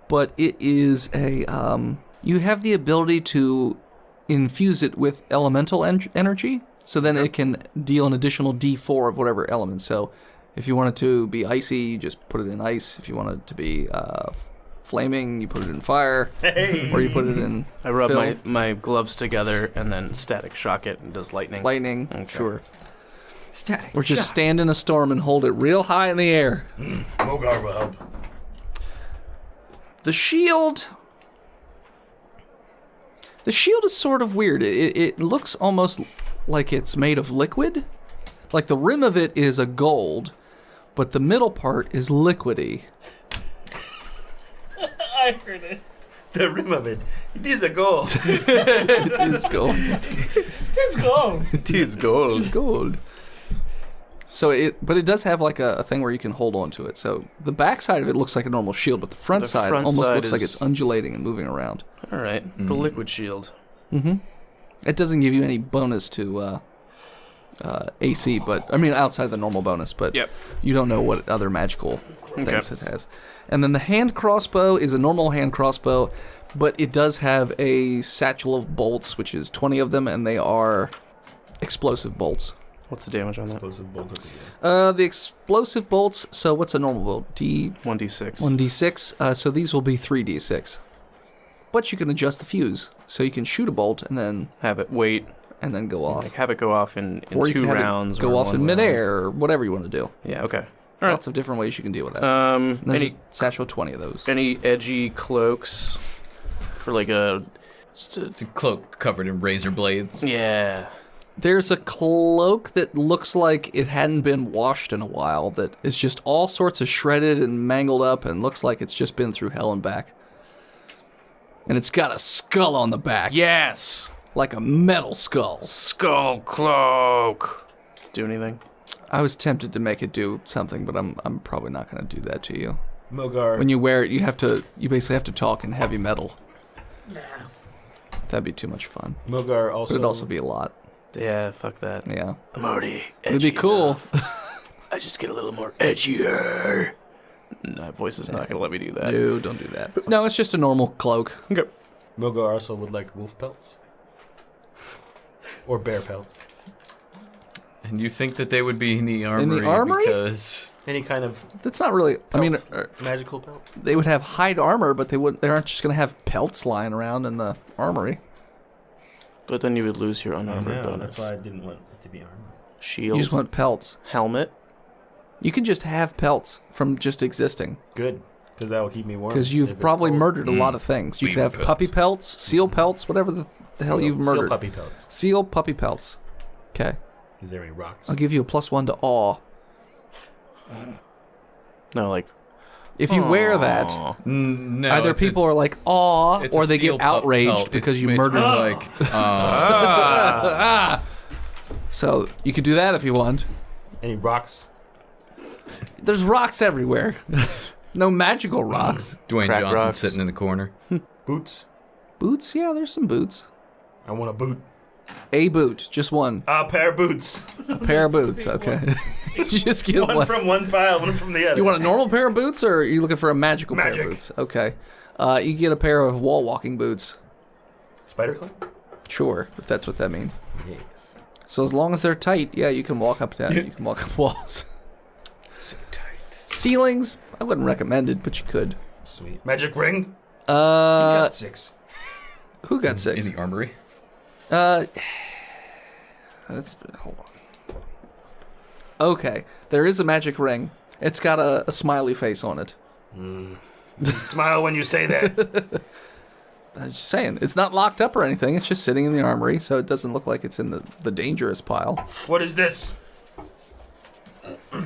but it is a you have the ability to infuse it with elemental energy, so then it can deal an additional d4 of whatever element. So if you want it to be icy, you just put it in ice. If you want it to be flaming, you put it in fire, or you put it in I rub fill. my gloves together and then static shock it and does lightning. lightning. Okay. Sure. Static. Or just stand in a storm and hold it real high in the air. Mokar will help. The shield. The shield is sort of weird. It looks almost like it's made of liquid. Like the rim of it is a gold, but the middle part is liquidy. I heard it. The rim of it. It is a gold. It is gold. It's gold. It is gold. It's gold. So but it does have like a thing where you can hold on to it. So the back side of it looks like a normal shield, but the front The side front almost side looks like is- it's undulating and moving around. All right, the liquid shield. It doesn't give you any bonus to AC, but I mean outside the normal bonus, but Yep. you don't know what other magical things Okay. it has. And then the hand crossbow is a normal hand crossbow, but it does have a satchel of bolts, which is 20 of them, and they are explosive bolts. What's the damage on that? Explosive bolt of the year. The explosive bolts, so what's a normal bolt? 1d6. 1d6, so these will be 3d6. But you can adjust the fuse, so you can shoot a bolt and then Have it wait. go off. Like have it go off in Or you 2 can have it rounds. go or off one in round. midair, or whatever you want to do. Yeah. Okay. All right. Lots of different ways you can deal with that. And there's Any a satchel 20 of those. any edgy cloaks for like a It's a cloak covered in razor blades. yeah. There's a cloak that looks like it hadn't been washed in a while, that is just all sorts of shredded and mangled up and looks like it's just been through hell and back. And it's got a skull on the back. Yes. Like a metal skull. Skull cloak. Do anything? I was tempted to make it do something, but I'm probably not going to do that to you. Mogar. When you wear it, you basically have to talk in heavy metal. That'd be too much fun. Mogar also. But it'd also be a lot. Yeah. Fuck that. Yeah. I'm already edgy It'd be cool. enough. I just get a little more edgier. That voice is not gonna let me do that. No, don't do that. No, it's just a normal cloak. Okay. Mogar also would like wolf pelts. Or bear pelts. And you think that they would be in the armory? armory? Because Any kind of That's not really. I mean, magical pelt. they would have hide armor, but they aren't just gonna have pelts lying around in the armory. But then you would lose your unarmored bonus. That's why I didn't want it to be armor. Shield. You just want pelts. helmet. You can just have pelts from just existing, Good, because that will keep me warm. because if you've it's probably cold. murdered a lot of things. You could Beaver have pelts. puppy pelts, seal pelts, whatever the hell you've Seal murdered. puppy pelts. Seal puppy pelts. Okay, Is there any rocks? I'll give you a +1 to awe. No, like If you wear that, Aw. no, either it's a- people are like awe, it's or a they seal get pup outraged pelt. because you It's murdered more them. like, So you could do that if you want. Any rocks? There's rocks everywhere. No magical rocks. Dwayne Crack Johnson rocks. sitting in the corner. Boots? Boots? Yeah, there's some boots. I want a boot. A boot, just one. A pair of boots. A pair of boots, okay. You just get One one. from one pile, one from the other. You want a normal pair of boots, or are you looking for a magical pair Magic. of boots? Okay. You get a pair of wall walking boots. Spider climb? Sure, if that's what that means. Yes. So as long as they're tight, yeah, you can walk up down. You can walk up walls. So tight. Ceilings, I wouldn't recommend it, but you could. Sweet. Magic ring? Uh, 6. who got 6? In the armory? That's hold on. Okay, there is a magic ring. It's got a smiley face on it. Smile when you say that. I'm just saying, it's not locked up or anything. It's just sitting in the armory, so it doesn't look like it's in the dangerous pile. What is this, Are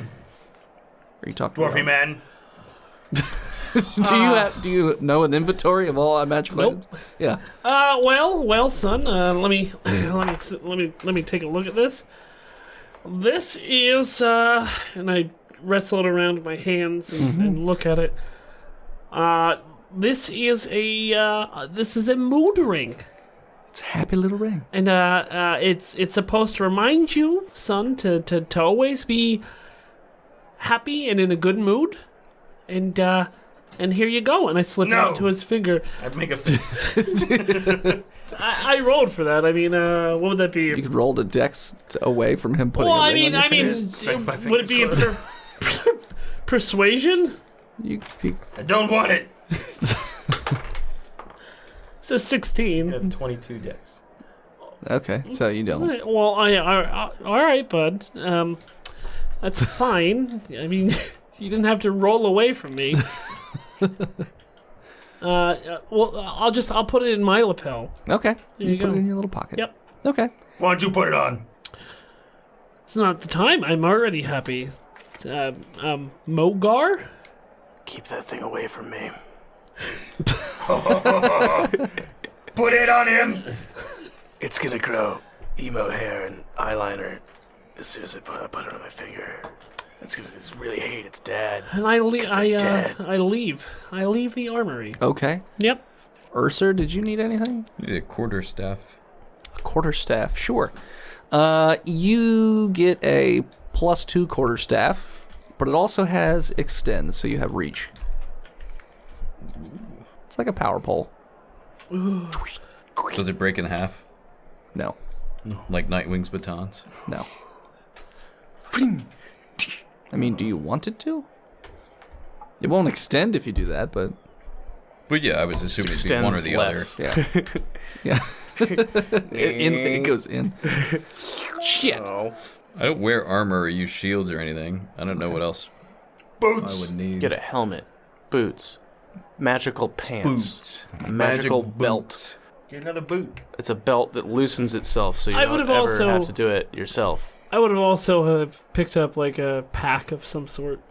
you talking dwarfy man? Do you know an inventory of all magical Nope. items? Yeah. Well, son. Let me take a look at this. This is, and I wrestle it around with my hands and look at it. This is a mood ring, It's a happy little ring. and it's supposed to remind you, son, to always be happy and in a good mood, and here you go. And I slip it No. onto his finger. I'd make a fist. I rolled for that. I mean, what would that be? You could roll the dex away from him putting Well, a I ring mean, on your finger. Strike my would it be a fingers persuasion? You I don't want it. It's a 16. Got 22 decks. okay, so you don't. Well, all right, bud. That's fine. I mean, you didn't have to roll away from me. Well, I'll put it in my lapel. Okay, There you put go. it in your little pocket. Yep. Okay. Why don't you put it on? It's not the time. I'm already happy. Mogar? Keep that thing away from me. Put it on him. It's gonna grow emo hair and eyeliner as soon as I put it on my finger. It's really hate its dad. And I leave. 'Cause they're dead. I leave. I leave the armory. Okay. Yep. Ursa, did you need anything? You need a quarterstaff. A quarterstaff, sure. You get a +2 quarterstaff, but it also has extend, so you have reach. It's like a power pole. Does it break in half? No. Like Nightwing's batons? No. I mean, do you want it to? It won't extend if you do that, but... But yeah, I was assuming it'd be one or the less. other. Yeah. It goes in. Shit. Oh. I don't wear armor or use shields or anything. I don't know what else I Boots. would need. Get a helmet, boots, magical pants, a magical belt. Get another boot. It's a belt that loosens itself, so you I don't would've ever also- have to do it yourself. I would have also picked up like a pack of some sort.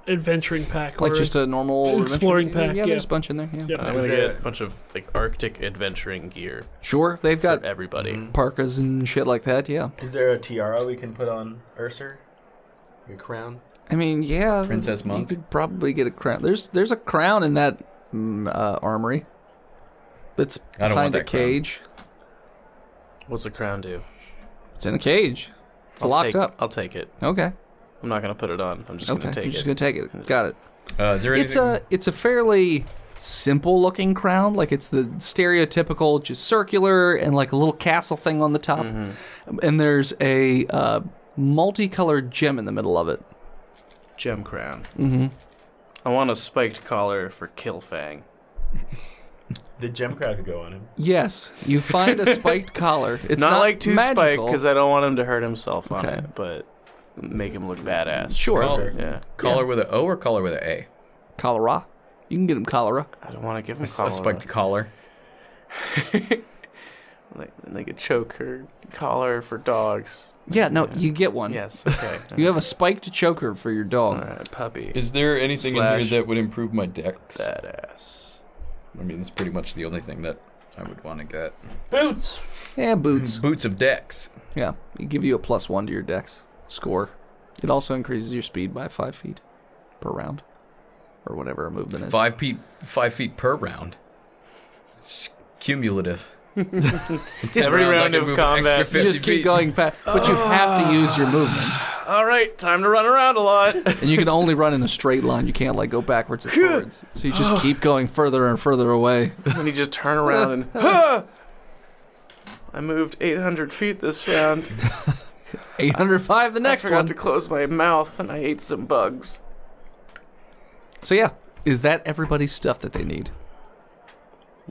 Adventuring pack. Like or just a normal exploring adventure? pack, Yeah, yeah. there's a bunch in there. Yeah. Yep. I'm Is gonna there- get a bunch of like Arctic adventuring gear Sure, they've for got everybody. parkas and shit like that, yeah. Is there a tiara we can put on Ursa? Your crown? I mean, yeah. Princess Monk? You could probably get a crown. There's a crown in that armory. That's I don't want behind a that crown. cage. What's the crown do? It's in a cage. It's locked up. I'll take it. Okay. I'm not gonna put it on. I'm just Okay. gonna take You're it. just gonna take it. Got it. Is there anything? It's a fairly simple looking crown. Like it's the stereotypical, just circular and like a little castle thing on the top. And there's a multicolored gem in the middle of it. Gem crown. Mm-hmm. I want a spiked collar for Killfang. The gem crown could go on him. Yes, you find a spiked collar. It's not like too spiked magical. because I don't want him to hurt himself on Okay. it, but make him look badass. Sure. Collar. Yeah. Collar with an O or collar with an A? Cholera. You can get him cholera. I don't want to give him A collar. spiked collar. like a choker collar for dogs. Yeah, no, you get one. Yes. Okay. You have a spiked choker for your dog. All right, puppy. Is there anything in Slash here that would improve my dex? Badass. I mean, that's pretty much the only thing that I would want to get. Boots. Yeah, boots. Boots of dex. Yeah, it give you a +1 to your dex score. It also increases your speed by 5 feet per round, or whatever a movement is. 5 feet per round. It's cumulative. Every rounds, I round can of move combat. extra You just 50 keep feet. going fast, but you have to use your movement, All right, time to run around a lot. and you can only run in a straight line. You can't like go backwards and forwards. So you just keep going further and further away. And you just turn around and. "Ah!" I moved 800 feet this round. 805 the I next forgot one. to close my mouth and I ate some bugs. So yeah, is that everybody's stuff that they need?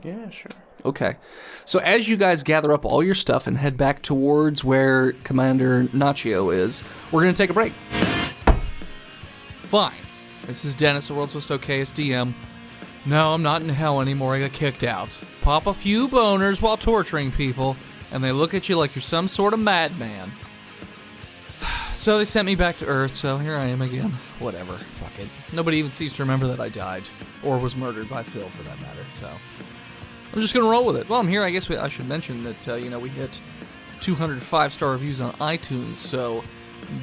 Yeah, sure. Okay. So as you guys gather up all your stuff and head back towards where Commander Nacho is, we're going to take a break. Fine. This is Dennis, the world's most okayest DM. No, I'm not in hell anymore. I got kicked out. Pop a few boners while torturing people, and they look at you like you're some sort of madman. So they sent me back to Earth, so here I am again. Whatever. Fuck it. Nobody even seems to remember that I died. Or was murdered by Phil, for that matter, so... I'm just gonna roll with it. While I'm here, I guess I should mention that, we hit 200 5-star reviews on iTunes, so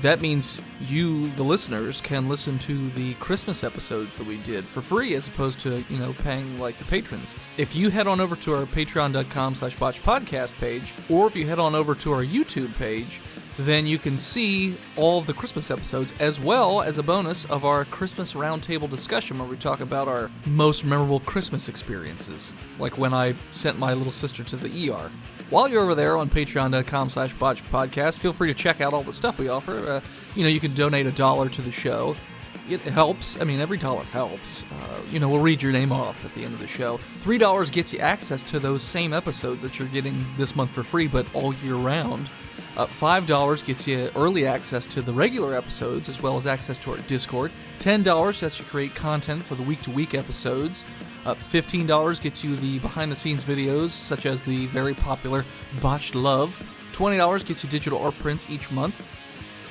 that means you, the listeners, can listen to the Christmas episodes that we did for free as opposed to, paying like the patrons. If you head on over to our patreon.com/botchpodcast page, or if you head on over to our YouTube page, then you can see all of the Christmas episodes as well as a bonus of our Christmas roundtable discussion where we talk about our most memorable Christmas experiences, like when I sent my little sister to the ER. While you're over there on patreon.com/botchpodcast, feel free to check out all the stuff we offer. You can donate $1 to the show. It helps. I mean, every dollar helps. We'll read your name off at the end of the show. $3 gets you access to those same episodes that you're getting this month for free, but all year round. $5 gets you early access to the regular episodes, as well as access to our Discord. $10 lets you create content for the week-to-week episodes. $15 gets you the behind-the-scenes videos, such as the very popular Botched Love. $20 gets you digital art prints each month.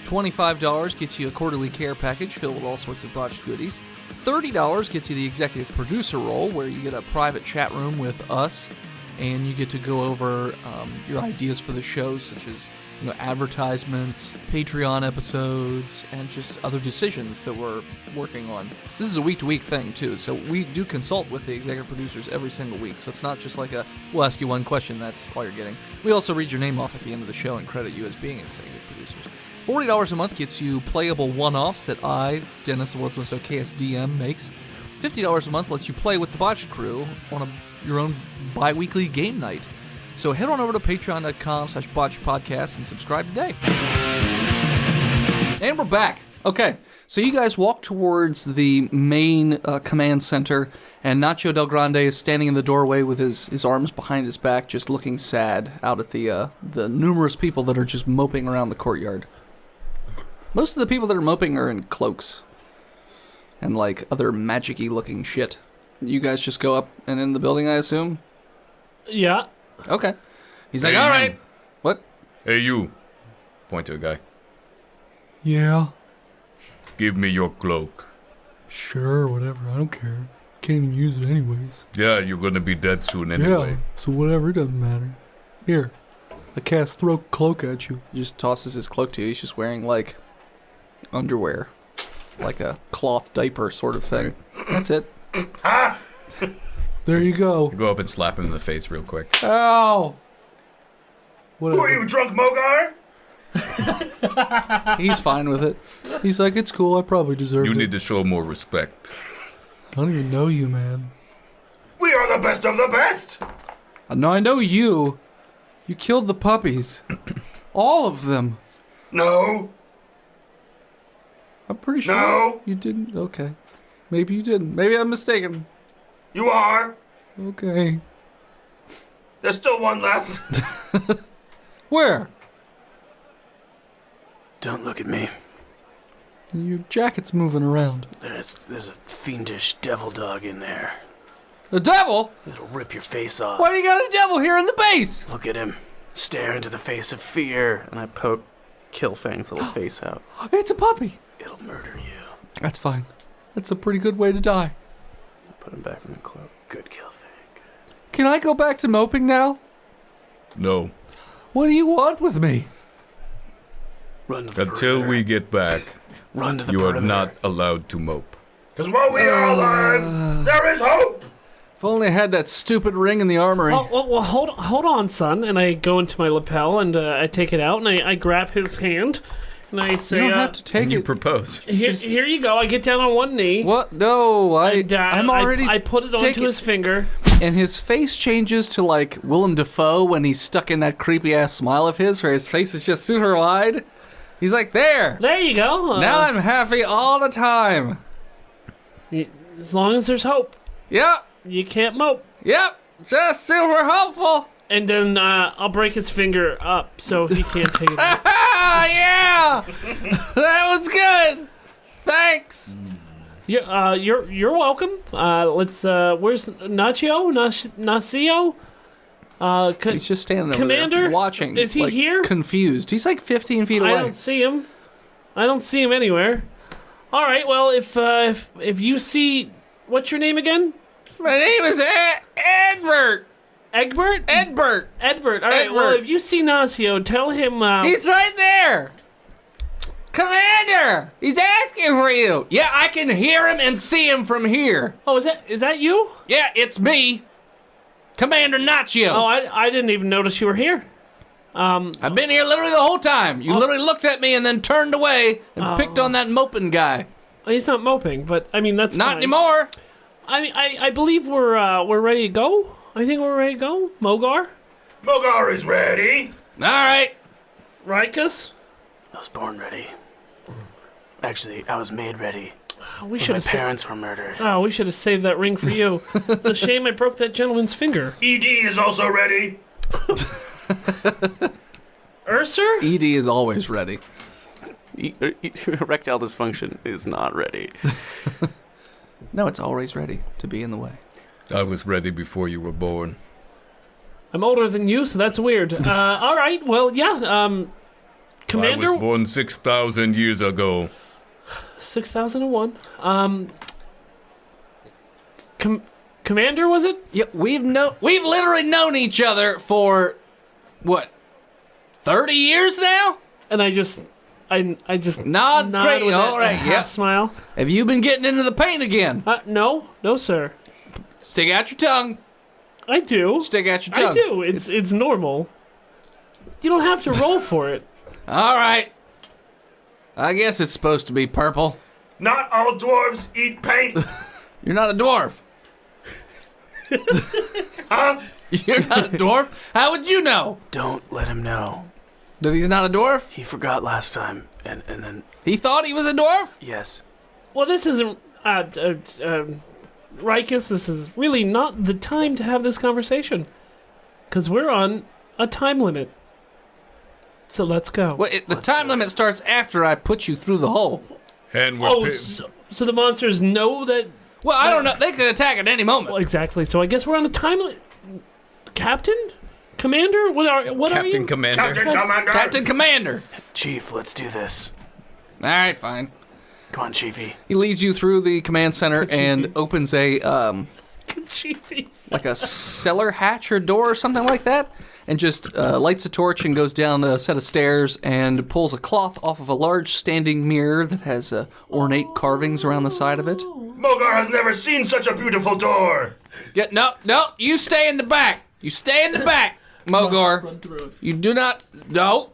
$25 gets you a quarterly care package filled with all sorts of Botched goodies. $30 gets you the executive producer role, where you get a private chat room with us, and you get to go over your ideas for the shows, such as advertisements, Patreon episodes, and just other decisions that we're working on. This is a week-to-week thing, too, so we do consult with the executive producers every single week, so it's not just like we'll ask you one question, that's all you're getting. We also read your name off at the end of the show and credit you as being executive producers. $40 a month gets you playable one-offs that I, Dennis, the world's most OKS DM, makes. $50 a month lets you play with the Botched crew on your own bi-weekly game night. So head on over to patreon.com/botchpodcast and subscribe today. And we're back. Okay, so you guys walk towards the main command center, and Nacho Del Grande is standing in the doorway with his arms behind his back, just looking sad out at the numerous people that are just moping around the courtyard. Most of the people that are moping are in cloaks and like other magic-y looking shit. You guys just go up and in the building, I assume? Yeah. Okay. He's like, Hey, all you. right. What? Hey, you. Point to a guy. Yeah, Give me your cloak. sure, whatever. I don't care. Can't even use it anyways. Yeah, you're gonna be dead soon anyway. Yeah, so whatever, it doesn't matter. Here, I cast throw cloak at you. He just tosses his cloak to you. He's just wearing, like, underwear. Like a cloth diaper sort of thing. That's it. There you go. Go up and slap him in the face real quick. Ow! Who are Whatever. you, drunk Mogar? He's fine with it. He's like, it's cool. I probably deserve You it. need to show more respect. I don't even know you, man. We are the best of the best. No, I know you. You killed the puppies. All of them. No. I'm pretty sure No. you didn't. Okay. Maybe you didn't. Maybe I'm mistaken. You are. Okay. There's still one left. Where? Don't look at me. Your jacket's moving around. There's a fiendish devil dog in there. The devil? It'll rip your face off. Why do you got a devil here in the base? Look at him. Stare into the face of fear. And I poke Kill Fang's little face out. It's a puppy. It'll murder you. That's fine. That's a pretty good way to die. Put him back in the cloak. Good Kill Fang. Can I go back to moping now? No. What do you want with me? Run to the Until perimeter. we get back, Run to the you perimeter. are not allowed to mope. Because while we are alive, there is hope. If only I had that stupid ring in the armory. Oh, well, hold on, son. And I go into my lapel and I take it out and I grab his hand and I say, You don't have to take And you it. propose. here you go. I get down on one knee. What? No, And, I'm already. I put it take onto his finger. And his face changes to like Willem Dafoe when he's stuck in that creepy ass smile of his, where his face is just super wide. He's like, there. There you go. Now I'm happy all the time. As long as there's hope, Yep. you can't mope. Yep. Just super hopeful. And then I'll break his finger up so he can't take it out. Ah, yeah. That was good. Thanks. Yeah, you're welcome. Let's. Where's Nacio? He's just standing there Commander? watching. Is he like, here? Confused. He's like 15 feet I away. don't see him. I don't see him anywhere. All right. Well, if you see, what's your name again? My name is Edbert. Egbert. Edbert. Edbert. All right. Well, Edbert. if you see Nacio, tell him. He's right there. Commander, he's asking for you. Yeah, I can hear him and see him from here. Oh, is that you? Yeah, it's me, Commander Nacho. Oh, I didn't even notice you were here. I've been here literally the whole time. You literally looked at me and then turned away and picked on that moping guy. He's not moping, but I mean that's Not fine. anymore. I mean, I believe we're ready to go. I think we're ready to go. Mogar, Mogar is ready. All right. Rikus. I was born ready. Actually, I was made ready. We should My have. parents were murdered. Oh, we should have saved that ring for you. It's a shame I broke that gentleman's finger. ED is also ready. Urser? ED is always ready. Erectile dysfunction is not ready. No, it's always ready to be in the way. I was ready before you were born. I'm older than you, so that's weird. All right, well, yeah. Commander, I was born 6,000 years ago. 6001. Commander, was it? Yeah, we've literally known each other for what? 30 years now? And I just Nod, great, with all a right, half yep. smile. Have you been getting into the paint again? No, sir. Stick out your tongue. I do. Stick out your tongue. I do. It's normal. You don't have to roll for it. All right. I guess it's supposed to be purple. Not all dwarves eat paint. You're not a dwarf. Huh? You're not a dwarf? How would you know Don't let him know. that he's not a dwarf? He forgot last time, and then He thought he was a dwarf? yes. Well, this isn't Rikus. This is really not the time to have this conversation, because we're on a time limit. So let's go. Well, the time limit starts after I put you through the hole. And we're Oh, so the monsters know that. Well, I don't know. They could attack at any moment. Well, exactly. So I guess we're on a time limit. Captain, Commander, what are you? Captain Commander. Captain Commander. Captain Commander. Chief, let's do this. All right, fine. Come on, Chiefy. He leads you through the command center and opens a Chiefy. like a cellar hatch or door or something like that, and just lights a torch and goes down a set of stairs and pulls a cloth off of a large standing mirror that has ornate carvings around the side of it. Mogar has never seen such a beautiful door. Yeah, no, you stay in the back. You stay in the back, Mogor. Run through it. You do not. No,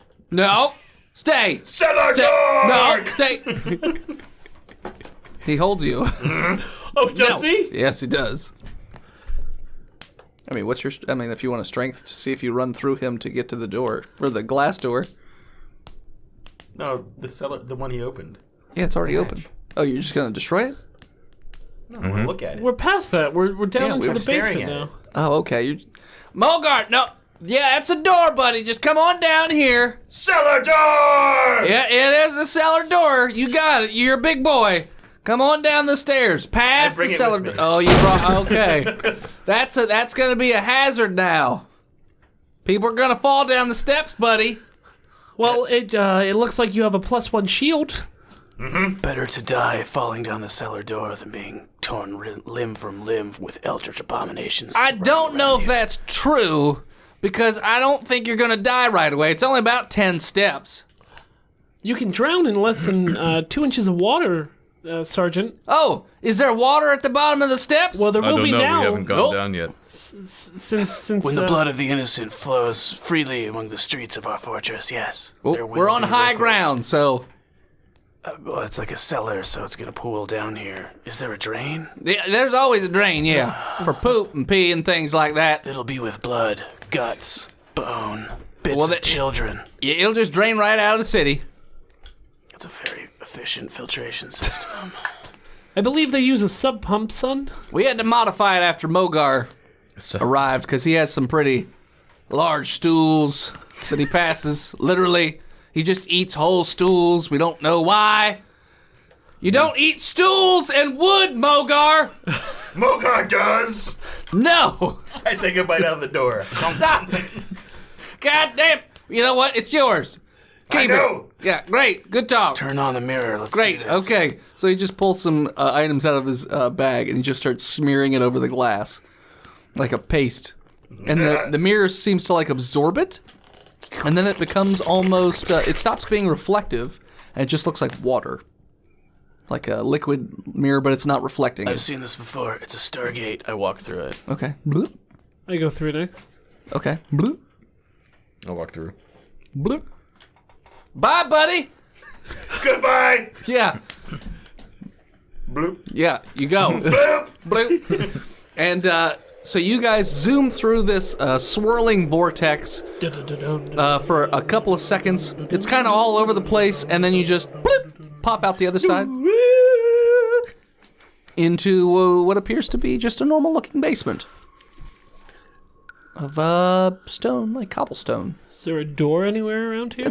stay. Cellar door. No, stay. He holds you. Oh, does he? Yes, he does. I mean, if you want a strength to see if you run through him to get to the door or the glass door. No, the cellar, the one he opened. Yeah, it's already open. Oh, you're just gonna destroy it? No, I want to look at it. We're past that. We're down Yeah, into we the were staring basement at now. it. Oh, okay. Mogart, no. Yeah, that's a door, buddy. Just come on down here. Cellar door. Yeah, it is a cellar door. You got it. You're a big boy. Come on down the stairs. Past bring the it cellar with me. door. Oh, you brought. Okay. That's gonna be a hazard now. People are gonna fall down the steps, buddy. Well, it looks like you have a +1 shield. Better to die falling down the cellar door than being torn limb from limb with eldritch abominations. I don't know if that's true because I don't think you're gonna die right away. It's only about 10 steps. You can drown in less than 2 inches of water, Sergeant. Oh, is there water at the bottom of the steps? Well, there I will don't be know. now. We haven't gone Nope. down yet. Since When the blood of the innocent flows freely among the streets of our fortress, yes. there will we're on be high liquid. ground, so Well, it's like a cellar, so it's gonna pool down here. Is there a drain? yeah, there's always a drain, yeah, for poop and pee and things like that. It'll be with blood, guts, bone, bits Well, of children. Yeah, it'll just drain right out of the city. It's a very efficient filtration system. I believe they use a sub pump, son. We had to modify it after Mogar So, Arrived because he has some pretty large stools that he passes. Literally, he just eats whole stools. We don't know why. You don't eat stools and wood, Mogar. Mogar does. No, I take a bite out of the door. stop. God damn. You know what? It's yours. Keep know. it. Yeah, great. Good talk. Turn on the mirror. Let's Great. do this. Okay, so he just pulls some items out of his bag and he just starts smearing it over the glass like a paste. And the mirror seems to like absorb it, and then it becomes almost, it stops being reflective and it just looks like water. Like a liquid mirror, but it's not reflecting. I've seen this before. It's a Stargate. I walk through it. Okay. Bloop. I go through next. Okay. Bloop. I'll walk through. Bloop. Bye, buddy. Goodbye. Yeah. Bloop. Yeah, you go. Bloop. Bloop. And so you guys zoom through this swirling vortex for a couple of seconds. It's kind of all over the place, and then you just bloop, pop out the other side into what appears to be just a normal-looking basement of stone, like cobblestone. Is there a door anywhere around here?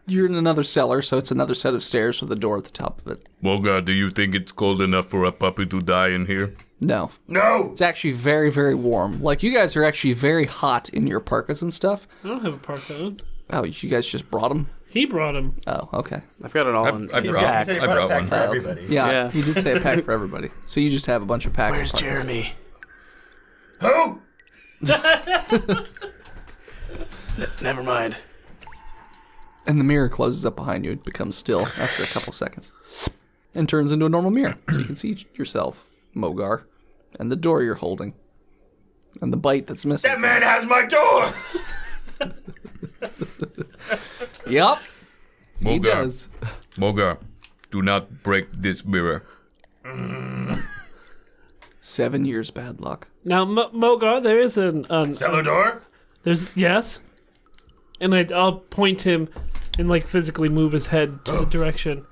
You're in another cellar, so it's another set of stairs with a door at the top of it. Mogar, do you think it's cold enough for a puppy to die in here? No. No. It's actually very, very warm. Like, you guys are actually very hot in your parkas and stuff. I don't have a parka on. Oh, you guys just brought them? He brought him. Oh, okay. I've got it all in I his brought- pack. He said he I brought a brought pack one. for everybody. Yeah, Yeah. he did say a pack for everybody. So you just have a bunch of packs. Where's of parkas. Jeremy? Who? Never mind. And the mirror closes up behind you. It becomes still after a couple seconds. And turns into a normal mirror. So you can see yourself, Mogar, and the door you're holding. And the bite that's missing. That man has my door! Yep. He Mogar. does. Mogar, do not break this mirror. 7 years bad luck. Now, Mogar, there is an Cellar door? there's yes, and I'll point him and like physically move his head to the direction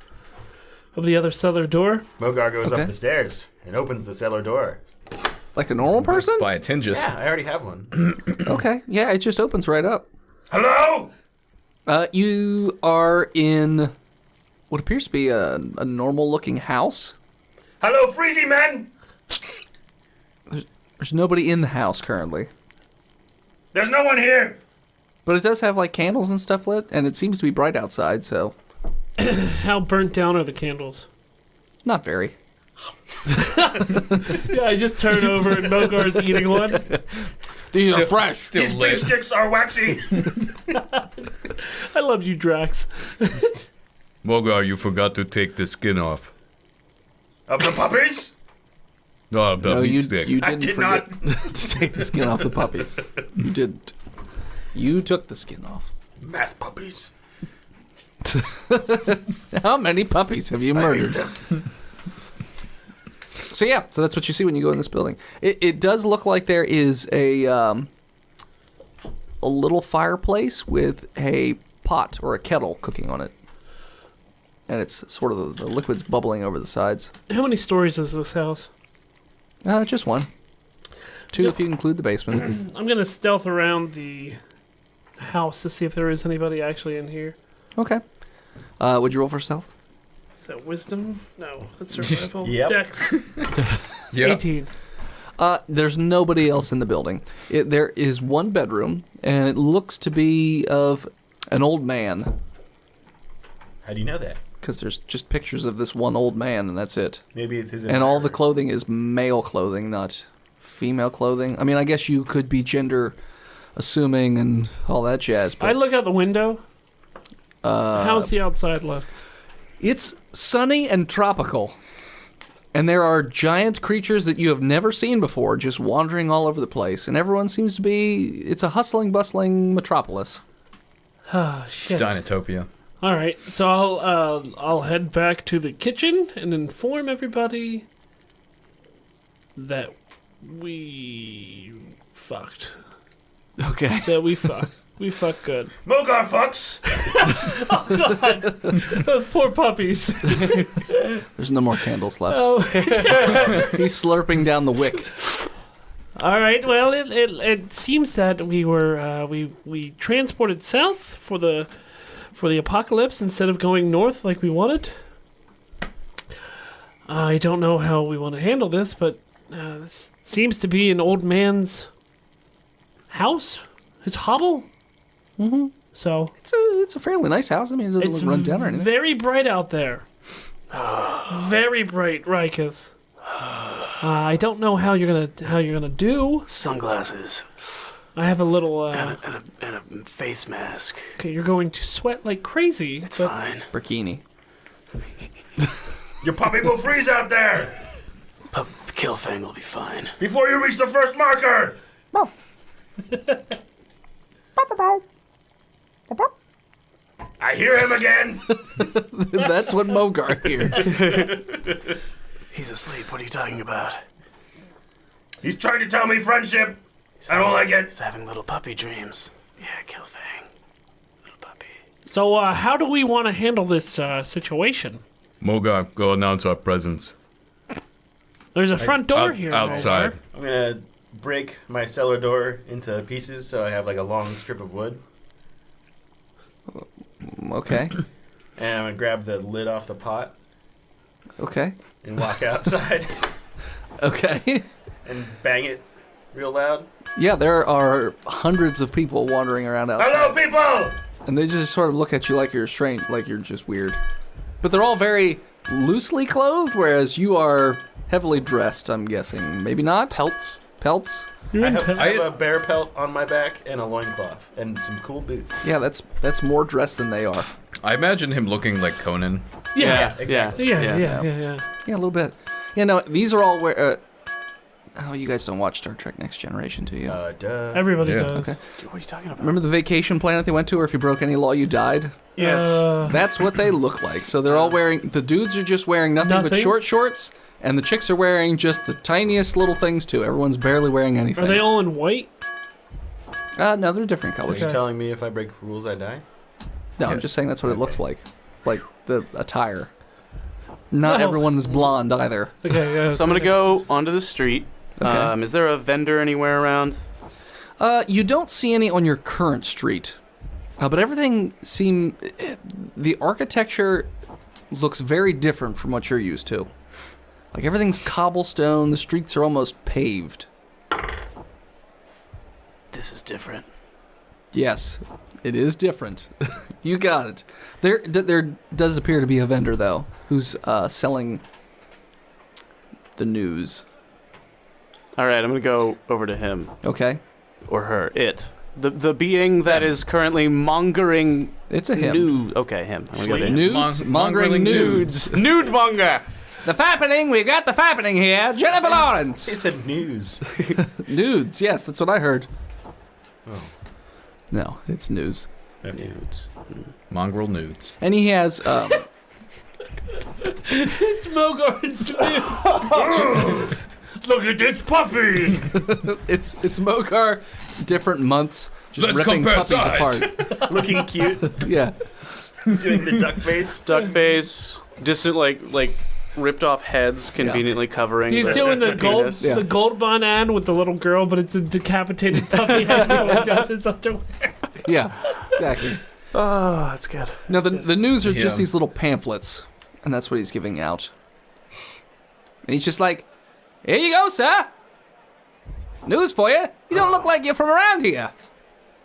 of the other cellar door. Mogar goes Okay. up the stairs and opens the cellar door. Like a normal person? By a tingus. Yeah, I already have one. Okay. Yeah, it just opens right up. Hello? You are in what appears to be a normal-looking house. Hello, Freezy Man? There's nobody in the house currently. There's no one here. But it does have, like, candles and stuff lit, and it seems to be bright outside, so How burnt down are the candles? not very. Yeah, I just turn over and Mogar's eating one. These are fresh. Still These beef lit. sticks are waxy. I love you, Drax. Mogar, you forgot to take the skin off. Of the puppies? No, the No, meat you stick. didn't I did forget to take the skin off the puppies. You didn't. You took the skin off. Math puppies. How many puppies have you I hate murdered? them. So yeah, so that's what you see when you go in this building. It does look like there is a little fireplace with a pot or a kettle cooking on it, and it's sort of the liquid's bubbling over the sides. How many stories is this house? Just one, two if you include the basement. I'm gonna stealth around the house to see if there is anybody actually in here. Okay. Would you roll for stealth? Is that wisdom? No, that's survival. Yep. Dex. Yeah. 18. There's nobody else in the building. There is one bedroom, and it looks to be of an old man, How do you know that? because there's just pictures of this one old man, and that's it. Maybe it's his. And all the clothing is male clothing, not female clothing. I mean, I guess you could be gender assuming and all that jazz, I but look out the window. How's the outside look? it's sunny and tropical. And there are giant creatures that you have never seen before just wandering all over the place. And everyone seems to be... It's a hustling, bustling metropolis. Ah, It's shit. Dinotopia. All right, so I'll head back to the kitchen and inform everybody that we fucked. Okay. That we fucked. We fucked good. Mogar fucks. God, those poor puppies. There's no more candles left. Oh. He's slurping down the wick. All right. Well, it seems that we were we transported south for the apocalypse instead of going north like we wanted. I don't know how we want to handle this, but this seems to be an old man's house, his hovel. Mm-hmm. So It's a fairly nice house. I mean, it doesn't it's look run down or anything. very bright out there. Very bright, Rikus. I don't know how you're gonna do. Sunglasses I have a little. and a face mask. Okay, you're going to sweat like crazy. It's but fine. Burkini. Your puppy will freeze out there Killfang will be fine. before you reach the first marker. I hear him again. That's what Mogar hears. He's asleep. What are you talking about? He's trying to tell me friendship. I don't like it. He's having little puppy dreams. Yeah, Killfang. Little puppy. So, how do we want to handle this situation? Mogar, go announce our presence. There's a front door Out- here. outside. Mogar. I'm gonna break my cellar door into pieces so I have like a long strip of wood, Okay. and I'm gonna grab the lid off the pot Okay. and walk outside Okay. and bang it real loud. Yeah, there are hundreds of people wandering around outside. Hello, people. And they just sort of look at you like you're strange, like you're just weird. But they're all very loosely clothed, whereas you are heavily dressed, I'm guessing. Maybe not? Pelts. Pelts? I have a bear pelt on my back and a loincloth and some cool boots. Yeah, that's more dressed than they are. I imagine him looking like Conan. Yeah. Exactly. Yeah. Yeah, a little bit. Yeah, no, these are all where. Oh, you guys don't watch Star Trek Next Generation, do you? Duh. Everybody Yeah. does. Okay. Dude, what are you talking about? Remember the vacation planet they went to, where if you broke any law, you died? Yes. That's what they look like. So they're all wearing. The dudes are just wearing nothing but short shorts, and the chicks are wearing just the tiniest little things too. Everyone's barely wearing anything. Are they all in white? No, they're different Are colors. you telling me if I break rules, I die? No, I'm just saying that's what it looks like the attire. Not No. everyone is blonde either. Okay, yeah. So I'm gonna go onto the street. Okay. Is there a vendor anywhere around? You don't see any on your current street, but everything the architecture looks very different from what you're used to. Like everything's cobblestone, the streets are almost paved. This is different. Yes, it is different. You got it. There does appear to be a vendor though who's selling the news. All right, I'm gonna go over to him Okay, or her. The being that is currently mongering it's a him. nude. Okay, him. I'm gonna go to him. Nudes, mongering nudes. Nude monger. The fappening, we got the fappening here. Jennifer Lawrence. He said news. Nudes, yes, that's what I heard. Oh. No, it's news. Nudes. Mongrel nudes. And he has, It's Mogart's news. Look at this puppy! it's Mogar, different months, just Let's ripping compare puppies size. apart. Looking cute. Yeah. Doing the duck face. Duck face. Distant, like ripped off heads, conveniently covering. He's doing the gold, penis. Yeah. the gold bun ad with the little girl, but it's a decapitated puppy head who does his underwear. Yeah, exactly. Oh, that's good. No, the news are Yeah. just these little pamphlets, and that's what he's giving out. And he's just like, here you go, sir. News for you. You don't look like you're from around here.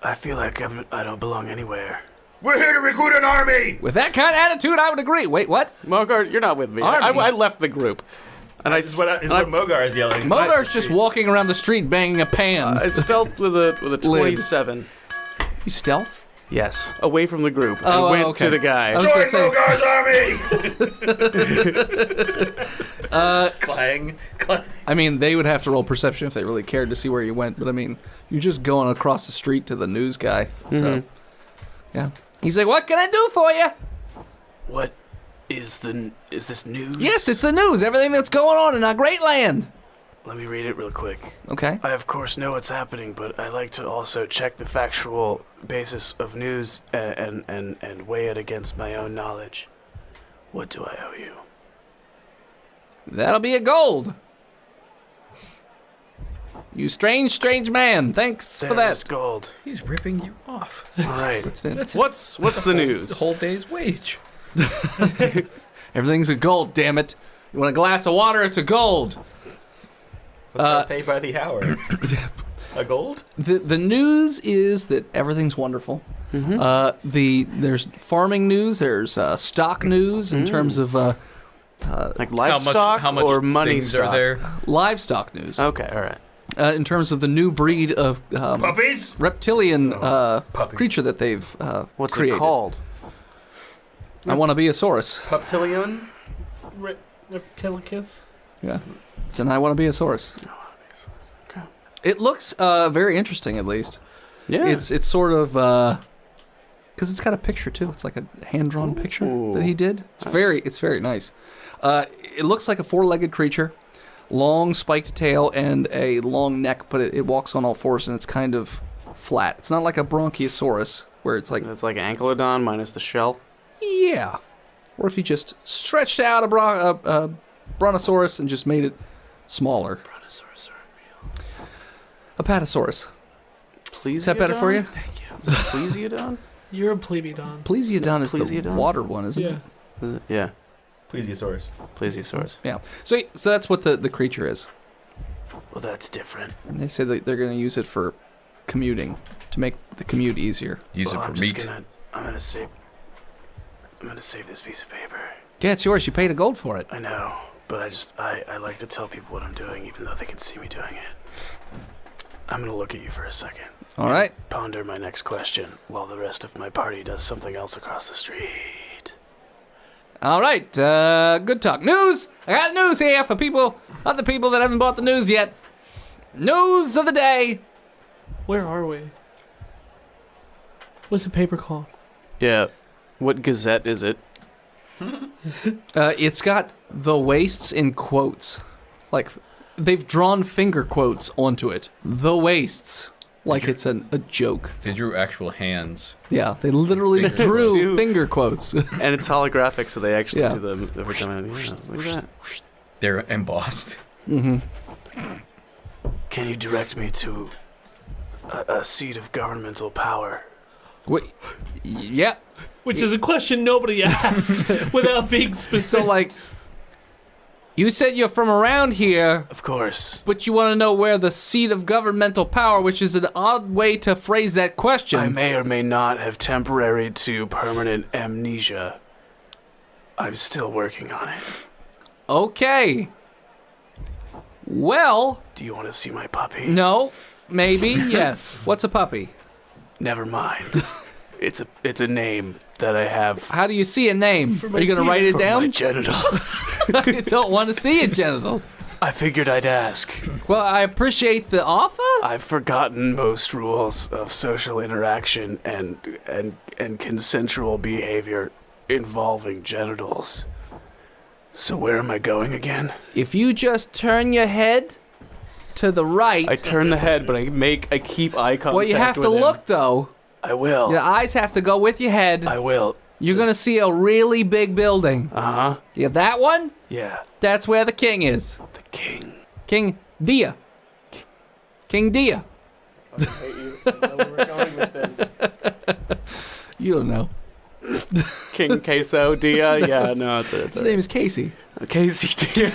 I feel like I don't belong anywhere. We're here to recruit an army! With that kind of attitude, I would agree. Wait, what? Mogar, you're not with me. Army. I left the group. And This is what Mogar is yelling. Mogar's just walking around the street banging a pan. I stealthed with a 27. You stealth? Yes, away from the group. Oh, I went okay. to the guy. I was gonna Join say, Mogar's army! Clang. Clang. I mean, they would have to roll perception if they really cared to see where you went. But I mean, you're just going across the street to the news guy. So, yeah. He's like, what can I do for you? What is this news? Yes, it's the news. Everything that's going on in our great land. Let me read it real quick. Okay. I of course know what's happening, but I like to also check the factual basis of news and weigh it against my own knowledge. What do I owe you? That'll be a gold. You strange man. Thanks for There is that. gold. He's ripping you off. All right. That's it. What's the news? The whole day's wage. Everything's a gold, damn it. You want a glass of water? It's a gold. Let's pay by the hour. A gold? The news is that everything's wonderful. There's farming news. There's stock news in terms of Like livestock how much or money things stock? are there? livestock news. Okay, all right. In terms of the new breed of Puppies? reptilian Puppies. creature that they've What's created. it called? I want to be a saurus. Puptilion? Reptilicus? Yeah. It's an I want to be a saurus. Okay. It looks very interesting, at least. Yeah. It's sort of because it's got a picture too. It's like a hand-drawn picture that he did. It's very nice. It looks like a four-legged creature, long spiked tail and a long neck, but it walks on all fours and it's kind of flat. It's not like a Bronchiosaurus where it's like It's like Ankylodon minus the shell. yeah, or if you just stretched out a brontosaurus and just made it smaller. Brontosaurus. Apatosaurus. Please. Is that better for you? Thank you. Plesiodon? You're a plebedon. Plesiodon is the Plesiodon? water one, isn't Yeah. it? Yeah. Plesiosaurus. Plesiosaurus. Yeah. So that's what the creature is. Well, that's different. And they say that they're going to use it for commuting to make the commute easier. Use Well, it for I'm just meat. I'm gonna save this piece of paper. Yeah, it's yours. You paid a gold for it. I know, but I like to tell people what I'm doing, even though they can see me doing it. I'm gonna look at you for a second. All right. Ponder my next question while the rest of my party does something else across the street. All right. Good talk. News. I got news here for other people that haven't bought the news yet. News of the day. Where are we? What's the paper called? Yeah. What gazette is it? It's got the wastes in quotes. Like, they've drawn finger quotes onto it. The wastes. Like it's a joke. They drew actual hands. Yeah, they literally drew finger quotes. And it's holographic, so they actually Yeah. do them every time. Yeah, look at that. They're embossed. Mm-hmm. Can you direct me to a seat of governmental power? Wait, yeah. Which is a question nobody asks without being specific. So, like, you said you're from around here, Of course. but you want to know where the seat of governmental power, which is an odd way to phrase that question. I may or may not have temporary to permanent amnesia. I'm still working on it. Okay. Well, Do you want to see my puppy? no, maybe, yes. What's a puppy? Never mind. It's a name that I have How do you see a name? Are you going to write it for my down? genitals. I don't want to see your genitals. I figured I'd ask. Well, I appreciate the offer. I've forgotten most rules of social interaction and consensual behavior involving genitals. So where am I going again? If you just turn your head to the right. I turn the head, but I keep eye contact. Well, you have to with him. look, though. I will. Your eyes have to go with your head. I will. You're going to see a really big building. Uh-huh. Yeah, that one? Yeah. That's where the king is. The king. King Dia. King Dia. I hate you. I know where we're going with this. You don't know. King Queso Dia. Yeah, no, it's His name is Casey. Casey Dia.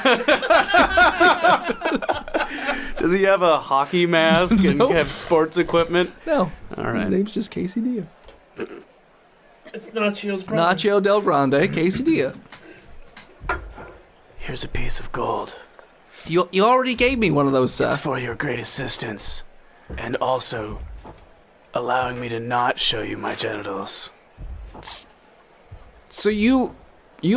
Does he have a hockey mask and Nope. have sports equipment? No. All His right. name's just Casey Dia. It's Nachio's brother. Nacho Del Grande, Casey Dia. Here's a piece of gold. You already gave me one of those, It's for your great assistance, and also allowing me to not show you my genitals. So you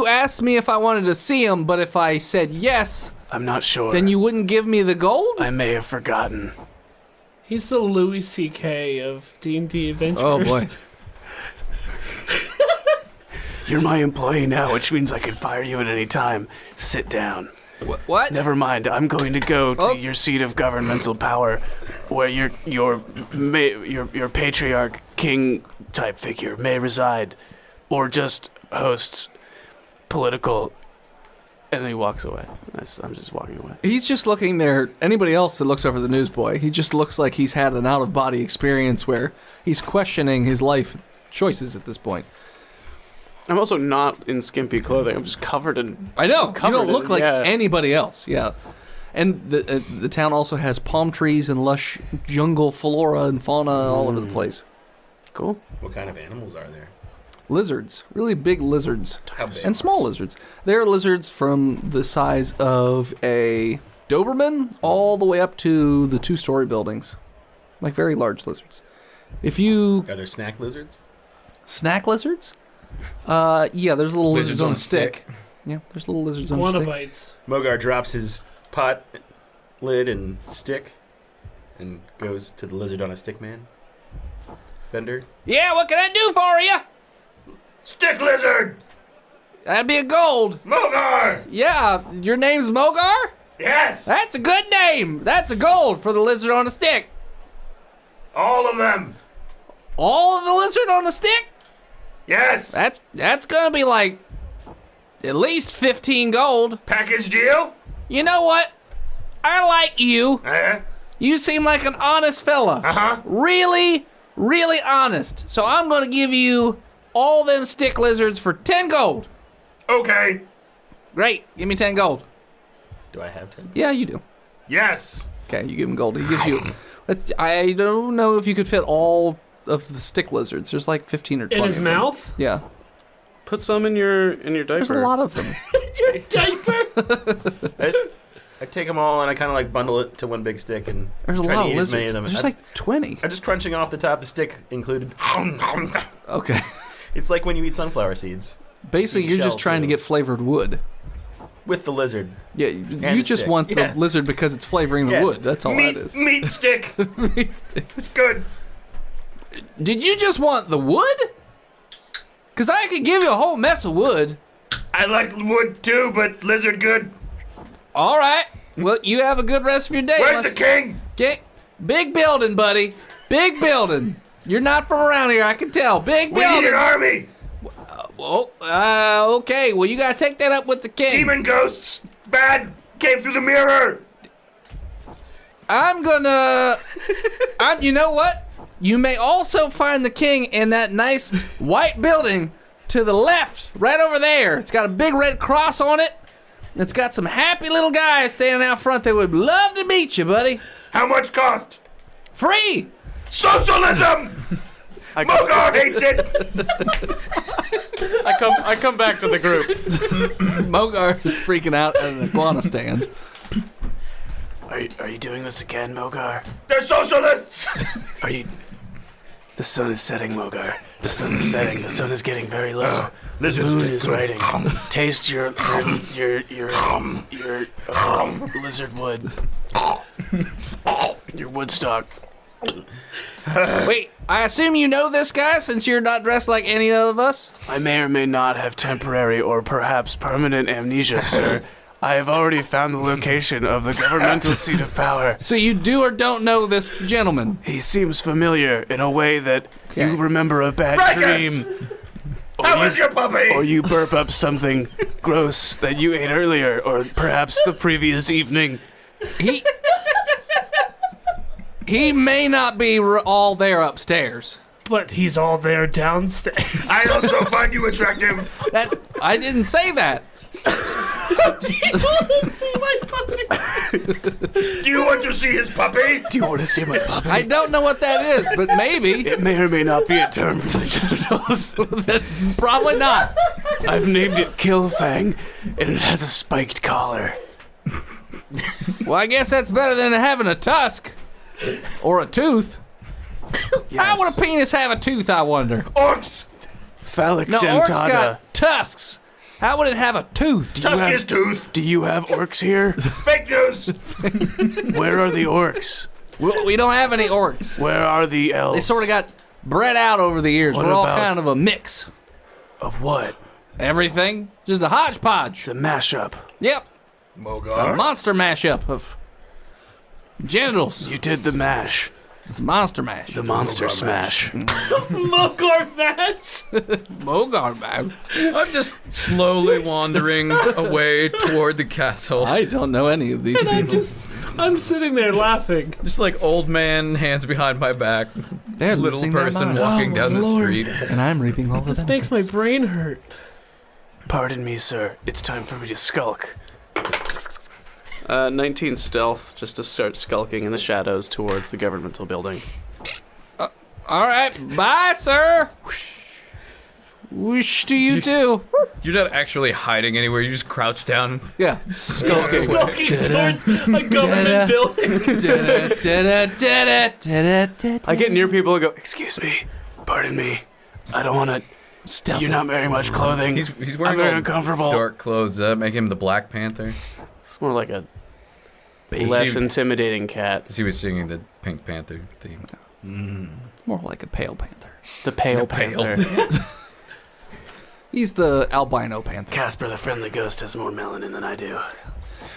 asked me if I wanted to see him, but if I said yes, I'm not sure. then you wouldn't give me the gold? I may have forgotten. He's the Louis C.K. of D&D Adventures. Oh, boy. You're my employee now, which means I can fire you at any time. Sit down. What? Never mind. I'm going to go to Oh. your seat of governmental power, where your patriarch king type figure may reside, or just hosts political. And then he walks away. I'm just walking away. He's just looking there. Anybody else that looks over the newsboy, he just looks like he's had an out-of-body experience where he's questioning his life choices at this point. I'm also not in skimpy clothing. I'm just covered in. I know. You covered don't look in- like yeah. anybody else. Yeah. And the town also has palm trees and lush jungle flora and fauna all over the place. Cool. What kind of animals are there? Lizards. Really big lizards. How big? And small lizards. There are lizards from the size of a Doberman all the way up to the 2-story buildings. Like very large lizards. If you... Are there snack lizards? Snack lizards? Yeah, there's little lizards, on a stick. stick. Yeah, there's little lizards on a Guana stick. bites. Mogar drops his pot lid and stick and goes to the lizard on a stick man. Vendor. Yeah, what can I do for you? Stick lizard! That'd be a gold. Mogar! Yeah, your name's Mogar? Yes! That's a good name. That's a gold for the lizard on a stick. All of them! All of the lizard on a stick? Yes! That's gonna be like at least 15 gold. Package deal? You know what? I like you. Uh-huh. You seem like an honest fella. Uh-huh. Really, really honest. So I'm gonna give you all them stick lizards for 10 gold. Okay. Great. Give me 10 gold. Do I have 10? Yeah, you do. Yes. Okay, you give him gold. He gives you. I don't know if you could fit all of the stick lizards. There's like 15 or 20. In his of them. mouth? Yeah. Put some in your diaper. There's a lot of them. Your diaper? I take them all and I kind of like bundle it to one big stick and There's a try lot to of eat as many lizards. of them. There's like 20. I'm just crunching off the top, the stick included. Okay. It's like when you eat sunflower seeds Basically, you're just trying to get flavored wood. with the lizard. Yeah, you just stick. want the Yeah. lizard because it's flavoring the Yes. wood. That's all Meat, that is. meat stick. Meat stick. It's good. Did you just want the wood? Because I could give you a whole mess of wood. I like wood too, but lizard good. All right. Well, you have a good rest of your day. Where's the king? Okay. Big building, buddy. Big building. You're not from around here, I can tell. Big We need building. an army. Okay. Well, you gotta take that up with the king. Demon ghosts. Bad. Came through the mirror. You know what? You may also find the king in that nice white building to the left, right over there. It's got a big red cross on it. It's got some happy little guys standing out front that would love to meet you, buddy. How much cost? Free. Socialism. Mogar hates it. I come back to the group. Mogar is freaking out at an iguana stand. Are you doing this again, Mogar? They're socialists. Are you? The sun is setting, Mogar. The sun is setting. The sun is getting very low. Lizards. Moon is rising. Taste your lizard wood. Your Woodstock. Wait, I assume you know this guy since you're not dressed like any of us? I may or may not have temporary or perhaps permanent amnesia, sir. I have already found the location of the governmental seat of power. So you do or don't know this gentleman? He seems familiar in a way that you remember a bad Ruckus! dream. How was your puppy? Or you burp up something gross that you ate earlier, or perhaps the previous evening. He may not be all there upstairs. But he's all there downstairs. I also find you attractive. I didn't say that. Do you want to see his puppy? Do you want to see my puppy? I don't know what that is, but maybe. It may or may not be a term for the genitals. Probably not. I've named it Killfang, and it has a spiked collar. Well, I guess that's better than having a tusk. Or a tooth. How would a penis have a tooth, I wonder? Orcs. Phallic No, dentata. orcs got tusks. How would it have a tooth? Tusk his tooth. Do you have orcs here? Fake news. Where are the orcs? We don't have any orcs. Where are the elves? They sort of got bred out over the years. What We're all about- kind of a mix. Of what? Everything. Just a hodgepodge. It's a mashup. Yep. A Mogar. monster mashup of genitals. You did the mash. Monster mash. The monster smash. Mogar match. Mogar mash. I'm just slowly wandering away toward the castle. I don't know any of these And people. I'm sitting there laughing. Just like old man, hands behind my back, They're little losing their person minds. walking Oh, down the Lord. street. And I'm reaping all the This makes my brain hurt. Pardon me, sir. It's time for me to skulk. 19 stealth, just to start skulking in the shadows towards the governmental building. All right, bye, sir. Wish to you too. You're not actually hiding anywhere. You just crouch down. Yeah. Skulking. Walking towards a government building. I get near people and go, excuse me, pardon me. I don't want to... You're not wearing much clothing. He's I'm wearing very all uncomfortable. dark clothes. Does that make him the Black Panther? It's more like a less intimidating cat. He was singing the Pink Panther theme. It's more like a pale panther. The pale panther. He's the albino panther. Casper the Friendly Ghost has more melanin than I do.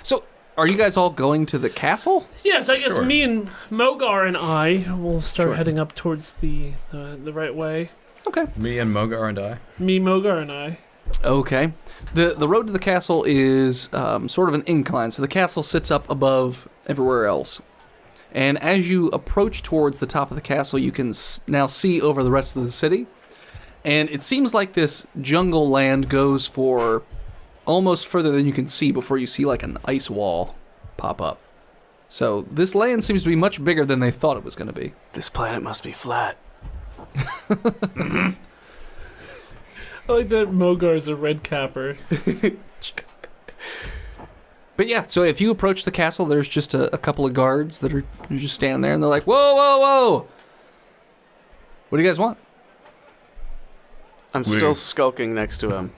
So, are you guys all going to the castle? Yes, I guess Sure. me and Mogar and I will start Sure. heading up towards the right way. Okay. Me and Mogar and I. Me, Mogar, and I. Okay. The road to the castle is sort of an incline, so the castle sits up above everywhere else. And as you approach towards the top of the castle, you can now see over the rest of the city. And it seems like this jungle land goes for almost further than you can see before you see like an ice wall pop up. So this land seems to be much bigger than they thought it was going to be. This planet must be flat. I like that Mogar's a red capper. But yeah, so if you approach the castle, there's just a couple of guards that are just standing there, and they're like, whoa, whoa, whoa. What do you guys want? I'm still skulking next to him.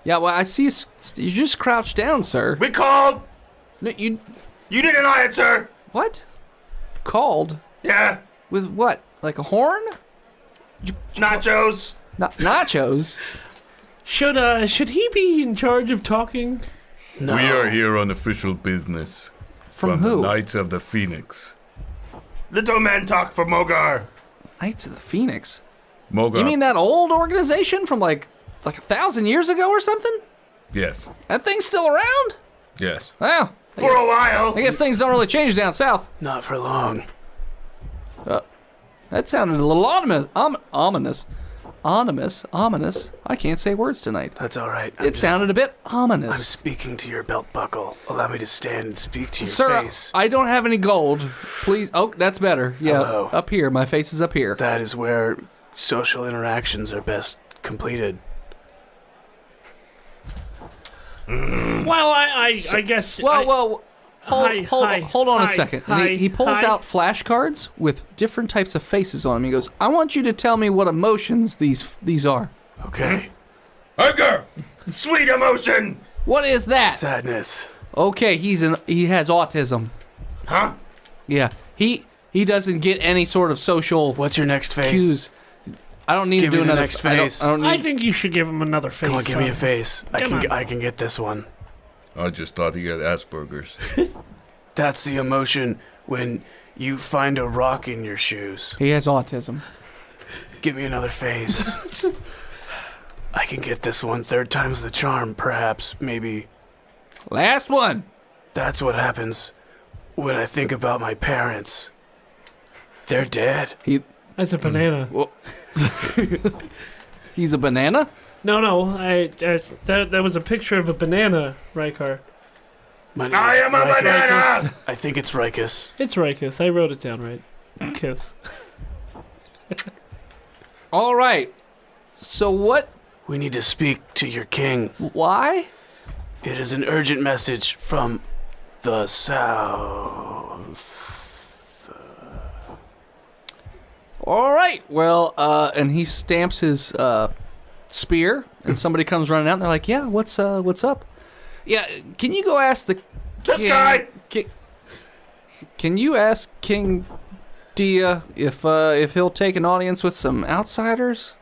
Yeah, well, I see you just crouched down, sir. We called! No, you didn't answer! what? Called? Yeah, With what? Like a horn? nachos! Nachos? Should he be in charge of talking? No. We are here on official business. From who? The Knights of the Phoenix. Little man talk for Mogar. Knights of the Phoenix. Mogar. You mean that old organization from like 1,000 years ago or something? Yes. That thing's still around? Yes. Well, For a while. I guess things don't really change down south. Not for long. That sounded a little ominous. Ominous. I can't say words tonight. That's all right. It sounded a bit I'm ominous. speaking to your belt buckle. Allow me to stand and speak to your Sir, face. I don't have any gold. Please. Oh, that's better. Yeah, Hello. up here. My face is up here. That is where social interactions are best completed. Well, I guess. Whoa. Hold on a hi, second. And he pulls hi. out flashcards with different types of faces on them. He goes, I want you to tell me what emotions these are. Okay. Anger! Sweet emotion! What is that? Sadness. Okay, he has autism. Huh? Yeah. He doesn't get any sort of social What's your next face? cues. I don't need Give to do me the another next I don't- face. I don't I need. think you should give him another face. Come on, give me a son. face. Come on. I can get this one. I just thought he had Asperger's. That's the emotion when you find a rock in your shoes. He has autism. Give me another face. I can get this one. Third time's the charm, perhaps, maybe. Last one. That's what happens when I think about my parents. They're dead. That's a banana. He's a banana? No. That was a picture of a banana, Rykar. My name I is am a Rikus. banana! I think it's Rikus. It's Rikus. I wrote it down right. Kiss. All right. So what? We need to speak to your king. Why? It is an urgent message from the south. All right. Well, and he stamps his spear, and somebody comes running out, and they're like, "Yeah, what's up? Yeah, can you go ask the This king, guy! Can you ask King Dia if he'll take an audience with some outsiders?"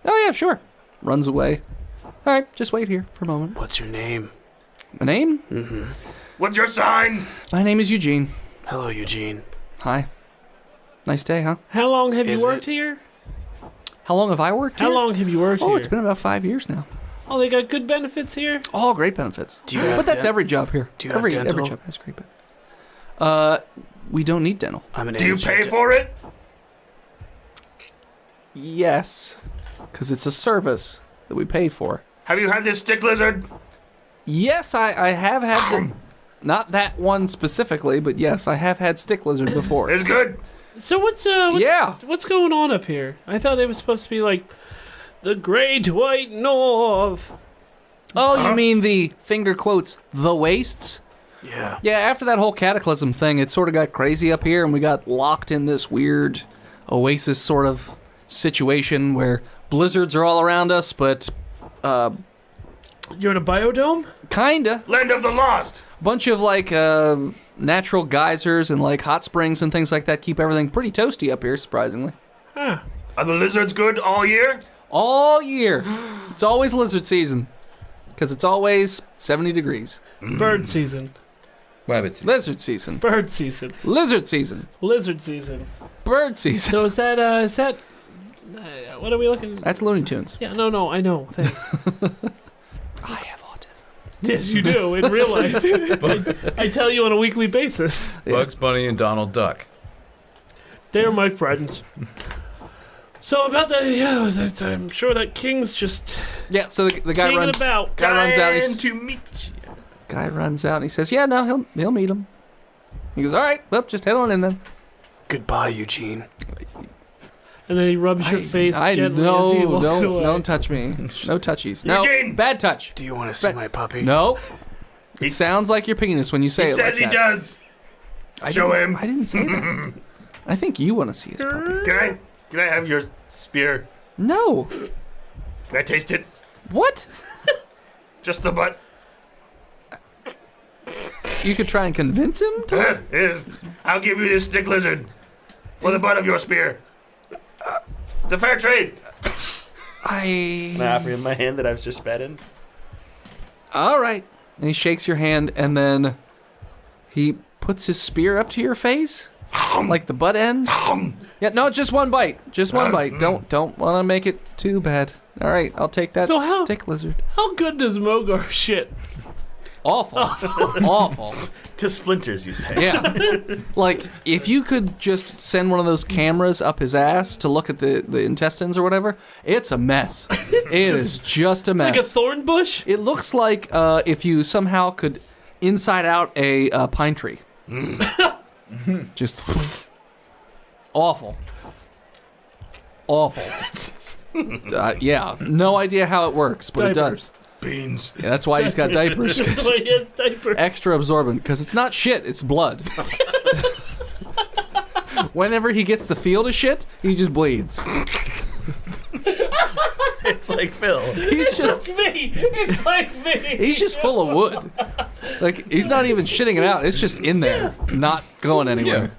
Oh yeah, sure. Runs away. All right, just wait here for a moment. What's your name? My name? Mm-hmm. What's your sign? My name is Eugene. Hello, Eugene. Hi. Nice day, huh? How long have Is you worked it? here? How long have I worked How here? long have you worked Oh, here? it's been about 5 years now. Oh, they got good benefits here? All great benefits. Do you have But that's dent- every job here. Do you have every dental? job has great benefits. We don't need dental. I'm an Do you ancient- pay for it? Yes, because it's a service that we pay for. Have you had this stick lizard? Yes, I have had the, not that one specifically, but yes, I have had stick lizard before. It's good. So what's going on up here? I thought it was supposed to be like the Great White North. Oh, you mean the finger quotes the wastes? Yeah. Yeah, after that whole cataclysm thing, it sort of got crazy up here, and we got locked in this weird oasis sort of situation where blizzards are all around us, but You're in a biodome? kinda. Land of the Lost. Bunch of like natural geysers and like hot springs and things like that keep everything pretty toasty up here, surprisingly. Huh. Are the lizards good all year? All year. It's always lizard season. Because it's always 70 degrees. Bird season. Rabbit. Lizard season. Bird season. Lizard season. Lizard season. Bird season. So is that what are we looking? That's Looney Tunes. Yeah, no, I know. Thanks. I have autism. Yes, you do in real life. I tell you on a weekly basis. Bugs Bunny and Donald Duck. They're my friends. So about that, yeah, I'm sure that king's just Yeah, so the guy kinging runs about. guy runs out. Dying to meet you. Guy runs out and he says, "Yeah, no, he'll meet him." He goes, "All right, well, just head on in then." Goodbye, Eugene. And then he rubs your face I gently no, as he walks don't away. touch me. No touchies. No Eugene! bad touch. Do you want to see my puppy? No, It sounds like your penis when you say He it like says he that. does. Show him. I didn't say that. I think you want to see his puppy. Can I have your spear? No. Can I taste it? What? Just the butt. You could try and convince him to. I'll give you this stick lizard for the butt of your spear. It's a fair trade. Can I offer him my hand that I've just spat in? All right. And he shakes your hand, and then he puts his spear up to your face, like the butt end. Yeah, no, just one bite. Just one bite. Don't want to make it too bad. All right, I'll take that stick lizard. How good does Mogar shit? Awful. Awful. To splinters, you say? Yeah. Like, if you could just send one of those cameras up his ass to look at the intestines or whatever, it's a mess. It is just a mess. Like a thorn bush? It looks like if you somehow could inside out a pine tree. Just awful. Awful. Yeah, no idea how it works, but Diapers. it does. Beans. Yeah, that's why he's got diapers. That's why he has diapers. Extra absorbent, because it's not shit, it's blood. Whenever he gets the feel to shit, he just bleeds. It's like Phil. He's just Me. It's like me. he's just full of wood. Like, he's not even shitting it out. It's just in there, not going anywhere.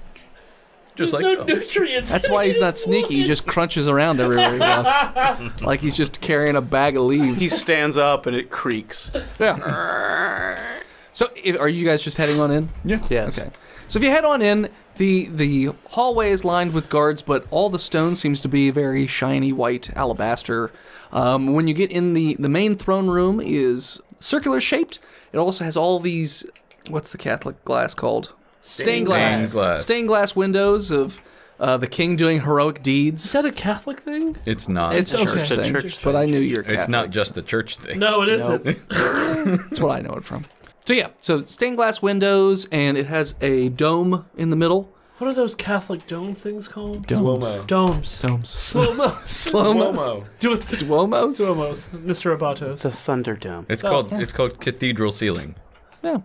Just like No Phil. nutrients. That's why he's not sneaky. He just crunches around everywhere he walks. Like he's just carrying a bag of leaves. He stands up and it creaks. Yeah. So, are you guys just heading on in? Yeah. Yes. Okay. So if you head on in, the hallway is lined with guards, but all the stone seems to be very shiny white alabaster. When you get in, the main throne room is circular shaped. It also has all these, what's the Catholic glass called? Stained glass. Stained glass. Stained glass windows of the king doing heroic Is deeds. that a Catholic thing? It's not. It's a church okay. thing, Church but I knew you're Catholic. It's not just the church thing. No, it isn't. That's what I know it from. So yeah, so stained glass windows, and it has a dome in the middle. What are those Catholic dome things called? Duomo. Domes. Domes. Slow-mo. Slow-mos. Duomos? Duomos. Mr. Abatos. The Thunderdome. It's called cathedral ceiling. Yeah.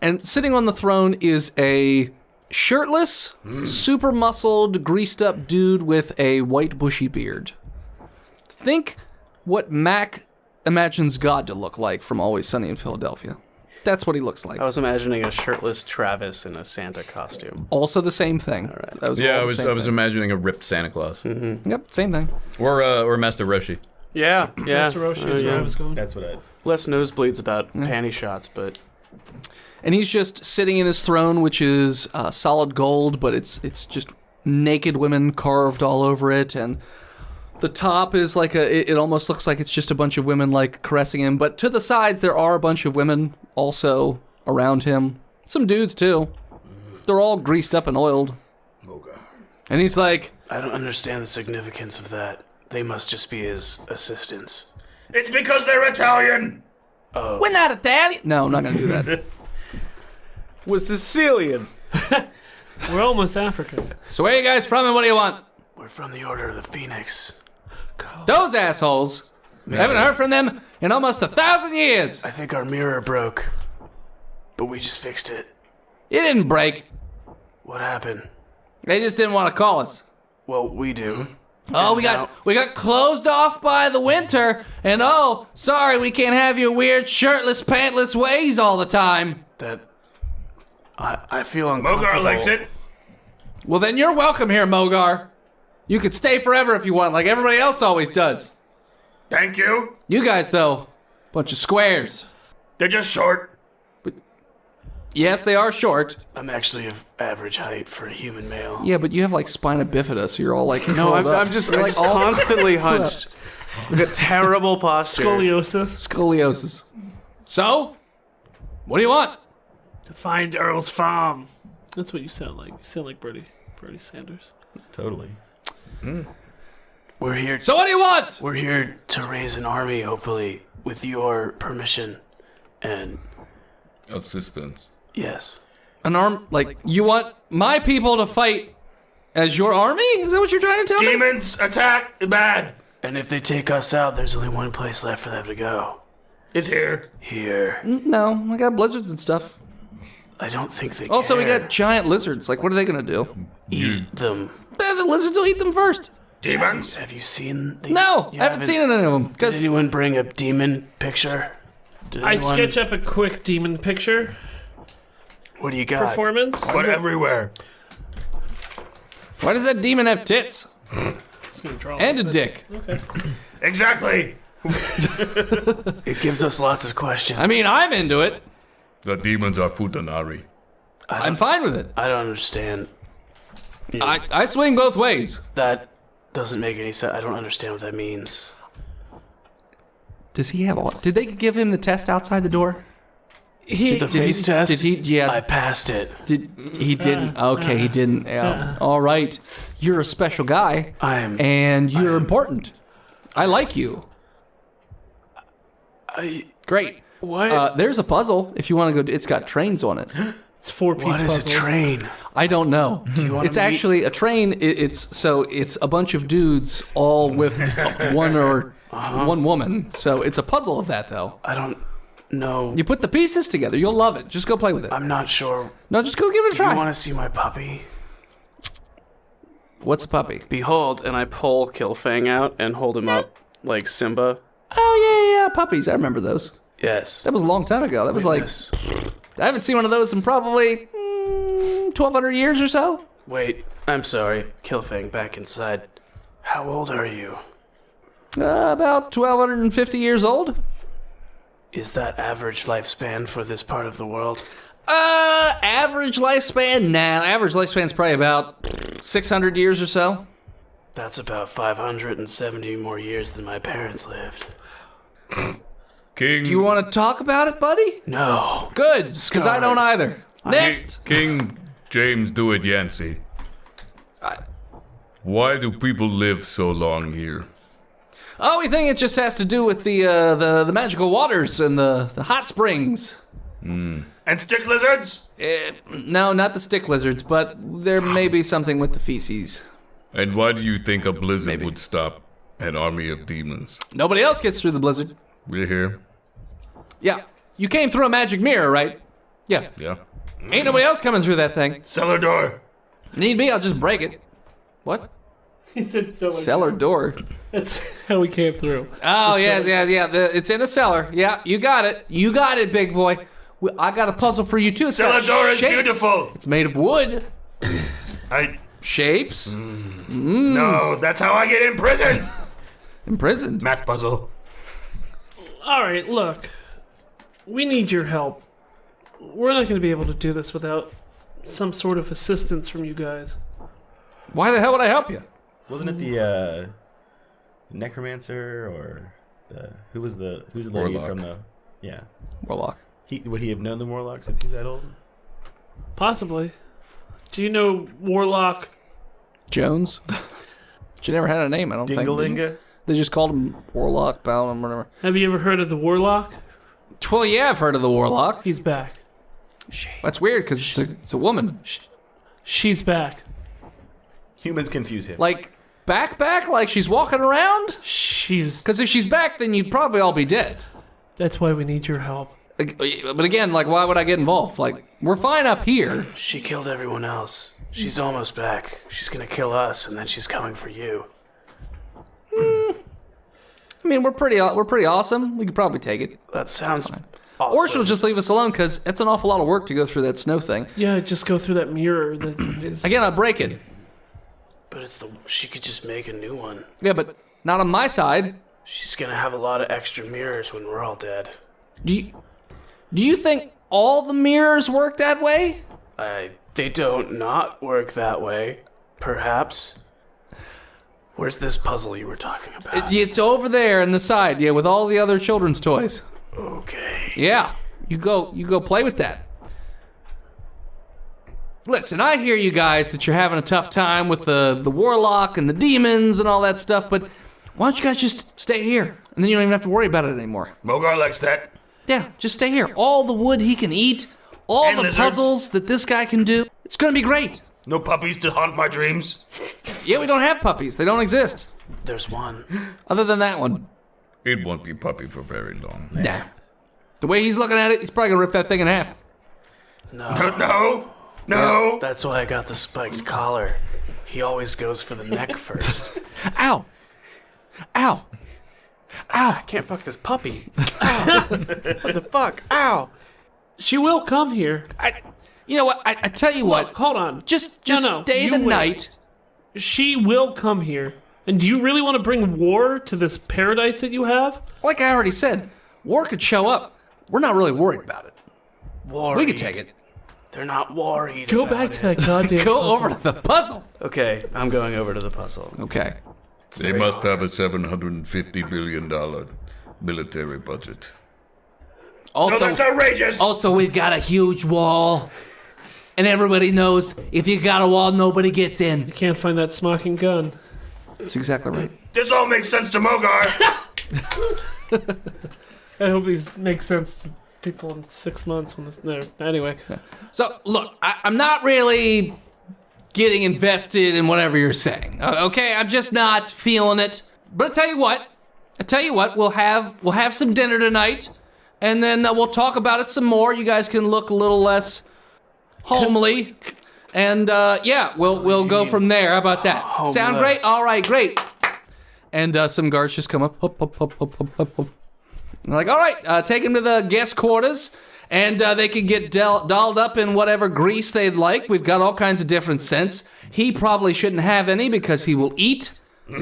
And sitting on the throne is a shirtless, super muscled, greased up dude with a white bushy beard. Think what Mac imagines God to look like from Always Sunny in Philadelphia. That's what he looks like. I was imagining a shirtless Travis in a Santa costume. Also the same thing. All right. That was Yeah, all I the was same thing. imagining a ripped Santa Claus. Yep, same thing. Or Master Roshi. Yeah, yeah. Mr. Roshi is where I was going. That's what I... Less nosebleeds about panty shots, but And he's just sitting in his throne, which is solid gold, but it's just naked women carved all over it, and the top is like it almost looks like it's just a bunch of women like caressing him, but to the sides there are a bunch of women also around him. Some dudes too. They're all greased up and oiled. And he's like, I don't understand the significance of that. They must just be his assistants. It's because they're Italian. "We're not Italian." No, I'm not gonna do that. Was Sicilian. We're almost African. So where are you guys from, and what do you want? We're from the Order of the Phoenix. Those assholes. I haven't heard from them in almost 1,000 years. I think our mirror broke, but we just fixed it. It didn't break. What happened? They just didn't want to call us. Well, we do. Oh, we got closed off by the winter, and oh, sorry, we can't have your weird shirtless, pantless ways all the time. That I feel uncomfortable. Mogar likes it. Well, then you're welcome here, Mogar. You could stay forever if you want, like everybody else always does. Thank you. You guys, though, bunch of squares. They're just short. Yes, they are short. I'm actually of average height for a human male. Yeah, but you have like spina bifida, so you're all like No, curled up. I'm just You're, like, all constantly hunched. Like a terrible posture. Scoliosis. scoliosis. So, what do you want? To find Earl's farm. That's what you sound like. You sound like Bernie Sanders. Totally. We're here. So what do you want? We're here to raise an army, hopefully, with your permission. And Assistance. yes, An arm, like, you want my people to fight as your army? Is that what you're trying to tell me? Demons attack bad. and if they take us out, there's only one place left for them to go. It's here. Here. No, I got blizzards and stuff. I don't think they Also, we care. got giant lizards. Like, what are they gonna do? Eat them. The lizards will eat them first. Demons? Have you seen these? No, You I haven't seen any of them. Did anyone bring a demon picture? Did I anyone- sketch up a quick demon picture What do you got? performance. But everywhere. Why does that demon have tits? Just gonna draw And a dick. Okay. Exactly. It gives us lots of questions. I mean, I'm into it. The demons are Futanari. I'm fine with it. I don't understand. I swing both ways. That doesn't make any sense. I don't understand what that means. Does he have all? Did they give him the test outside the door? The face test? Did he? Yeah. I passed it. He didn't. Okay, he didn't. Yeah. All right. You're a special guy, and you're important. I like you. Great. What? There's a puzzle if you want to go. It's got trains on it. It's 4-piece What is puzzle. a train? I don't know. It's actually a train. It's a bunch of dudes all with one woman. So it's a puzzle of that though. I don't know. You put the pieces together. You'll love it. Just go play with it. I'm not sure. No, just go give it a Do you try. want to see my puppy? What's a puppy? Behold, and I pull Killfang out and hold him up like Simba. Oh yeah, puppies. I remember those. Yes. That was a long time ago. That was like I haven't seen one of those in probably 1,200 years or so. Wait, I'm sorry. Killfang, back inside. How old are you? About 1,250 years old. Is that average lifespan for this part of the world? Average lifespan? Nah, average lifespan's probably about 600 years or so. That's about 570 more years than my parents lived. King. Do you want to talk about it, buddy? No. Good, because I don't either. Next. King James Do It Yancey. Why do people live so long here? Oh, we think it just has to do with the magical waters and the hot springs. And stick lizards? No, not the stick lizards, but there may be something with the feces. And why do you think a blizzard would stop an army of demons? Nobody else gets through the blizzard. We're here. Yeah. You came through a magic mirror, right? Yeah. Yeah. Ain't nobody else coming through that thing. Cellar door. Need me, I'll just break it. What? He said cellar. Cellar door. That's how we came through. Oh, yeah. It's in a cellar. Yeah, you got it. You got it, big boy. I got a puzzle for you, too. It's Cellar got door is shapes. beautiful. It's made of wood. Shapes. No, that's how I get imprisoned. Imprisoned? Math puzzle. All right, look. We need your help. We're not going to be able to do this without some sort of assistance from you guys. Why the hell would I help you? Wasn't it the necromancer or who's the lady Warlock. from the Warlock. Would he have known the Warlock since he's that old? Possibly. Do you know Warlock Jones? She never had a name, I don't think. Dingalinga? They just called him Warlock, Balam, whatever. Have you ever heard of the Warlock? Well, yeah, I've heard of the Warlock. He's back. That's weird, because it's a woman. She's back. Humans confuse him. Like, back? Like she's walking around? She's... Because if she's back, then you'd probably all be dead. That's why we need your help. But again, like, why would I get involved? Like, we're fine up here. She killed everyone else. She's almost back. She's gonna kill us, and then she's coming for you. I mean, we're pretty awesome. We could probably take it. That sounds awesome. Or she'll just leave us alone, because it's an awful lot of work to go through that snow thing. Yeah, just go through that mirror that is... Again, I break it. But she could just make a new one. Yeah, but not on my side. She's gonna have a lot of extra mirrors when we're all dead. Do you think all the mirrors work that way? They don't not work that way. Perhaps. Where's this puzzle you were talking about? It's over there in the side, yeah, with all the other children's toys. Okay. Yeah, you go play with that. Listen, I hear you guys that you're having a tough time with the warlock and the demons and all that stuff, but why don't you guys just stay here? And then you don't even have to worry about it anymore. Mogar likes that. Yeah, just stay here. All the wood he can eat, all And the lizards. puzzles that this guy can do, it's gonna be great. No puppies to haunt my dreams. Yeah, we don't have puppies. They don't exist. There's one. Other than that one. It won't be puppy for very long. Yeah. The way he's looking at it, he's probably gonna rip that thing in half. No. That's why I got the spiked collar. He always goes for the neck first. Ow! Ow! I can't fuck this puppy. Ow. What the fuck? Ow! She will come here. You know what? I tell you Look, what. hold on. Just No, stay you the wait. night. She will come here. And do you really want to bring war to this paradise that you have? Like I already said, war could show up. We're not really worried about it. We could take it. They're not worried. Go about back it. to that goddamn Go puzzle. over to the puzzle. Okay, I'm going over to the puzzle. Okay. They must have a $750 billion military budget. Also, No, that's outrageous. Also, we've got a huge wall. And everybody knows if you got a wall, nobody gets in. You can't find that smoking gun. that's exactly right. This all makes sense to Mogar. I hope these make sense to people in 6 months when this. No, anyway. So, look, I'm not really getting invested in whatever you're saying. Okay, I'm just not feeling it. But I tell you what, we'll have some dinner tonight, and then we'll talk about it some more. You guys can look a little less homely, and yeah, we'll go from there. How about that? Sound great? All right, great. And some guards just come up. Hup. And they're like, all right, take him to the guest quarters, and they can get dolled up in whatever grease they'd like. We've got all kinds of different scents. He probably shouldn't have any because he will eat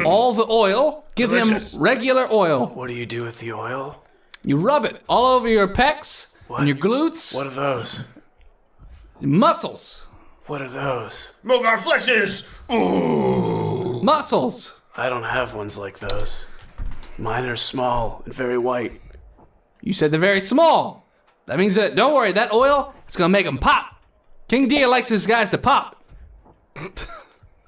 all the oil. Give Delicious. him regular oil. What do you do with the oil? You rub it all over your pecs and your glutes, What are those? muscles, What are those? Mogar flexes. muscles. I don't have ones like those. Mine are small and very white. You said they're very small. That means that, don't worry, that oil, it's going to make them pop. King Dia likes his guys to pop.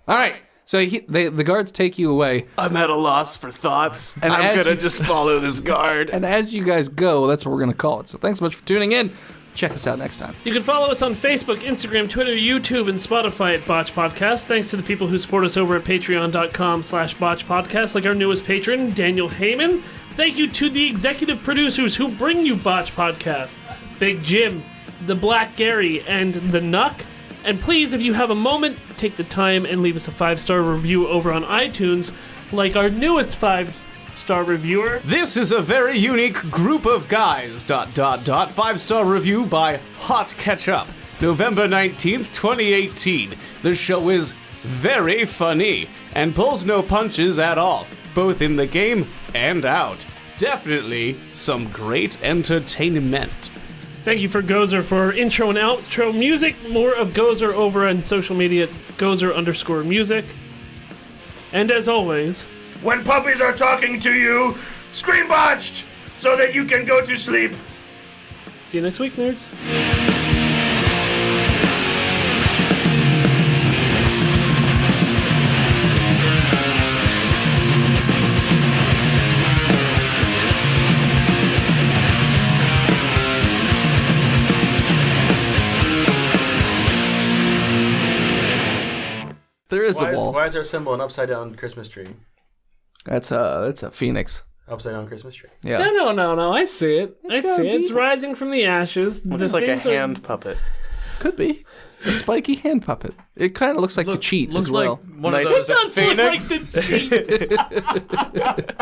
All right, so the guards take you away. I'm at a loss for thoughts, and I'm as gonna you- just follow this guard. And as you guys go, that's what we're going to call it. So thanks so much for tuning in. Check us out next time. You can follow us on Facebook, Instagram, Twitter, YouTube, and Spotify at Botch Podcast. Thanks to the people who support us over at patreon.com/Botch Podcast, like our newest patron, Daniel Heyman. Thank you to the executive producers who bring you Botch Podcast, Big Jim, the Black Gary, and the Nuck. And please, if you have a moment, take the time and leave us a 5-star review over on iTunes, like our newest 5-star reviewer. This is a very unique group of guys. 5-star review by Hot Ketchup, November 19th, 2018. The show is very funny and pulls no punches at all, both in the game and out. Definitely some great entertainment. Thank you for Gozer for intro and outro music. More of Gozer over on social media at Gozer_music. And as always, When puppies are talking to you, scream botched so that you can go to sleep. see you next week, nerds. There is a wall. Why is our symbol an upside down Christmas tree? That's a phoenix. Upside down Christmas tree. Yeah. No. I see it. I see it. It's rising from the ashes. Looks like a hand puppet. Could be. A spiky hand puppet. It kind of looks like the cheat Looks as well. like one of Knights those. of the That's like the cheat.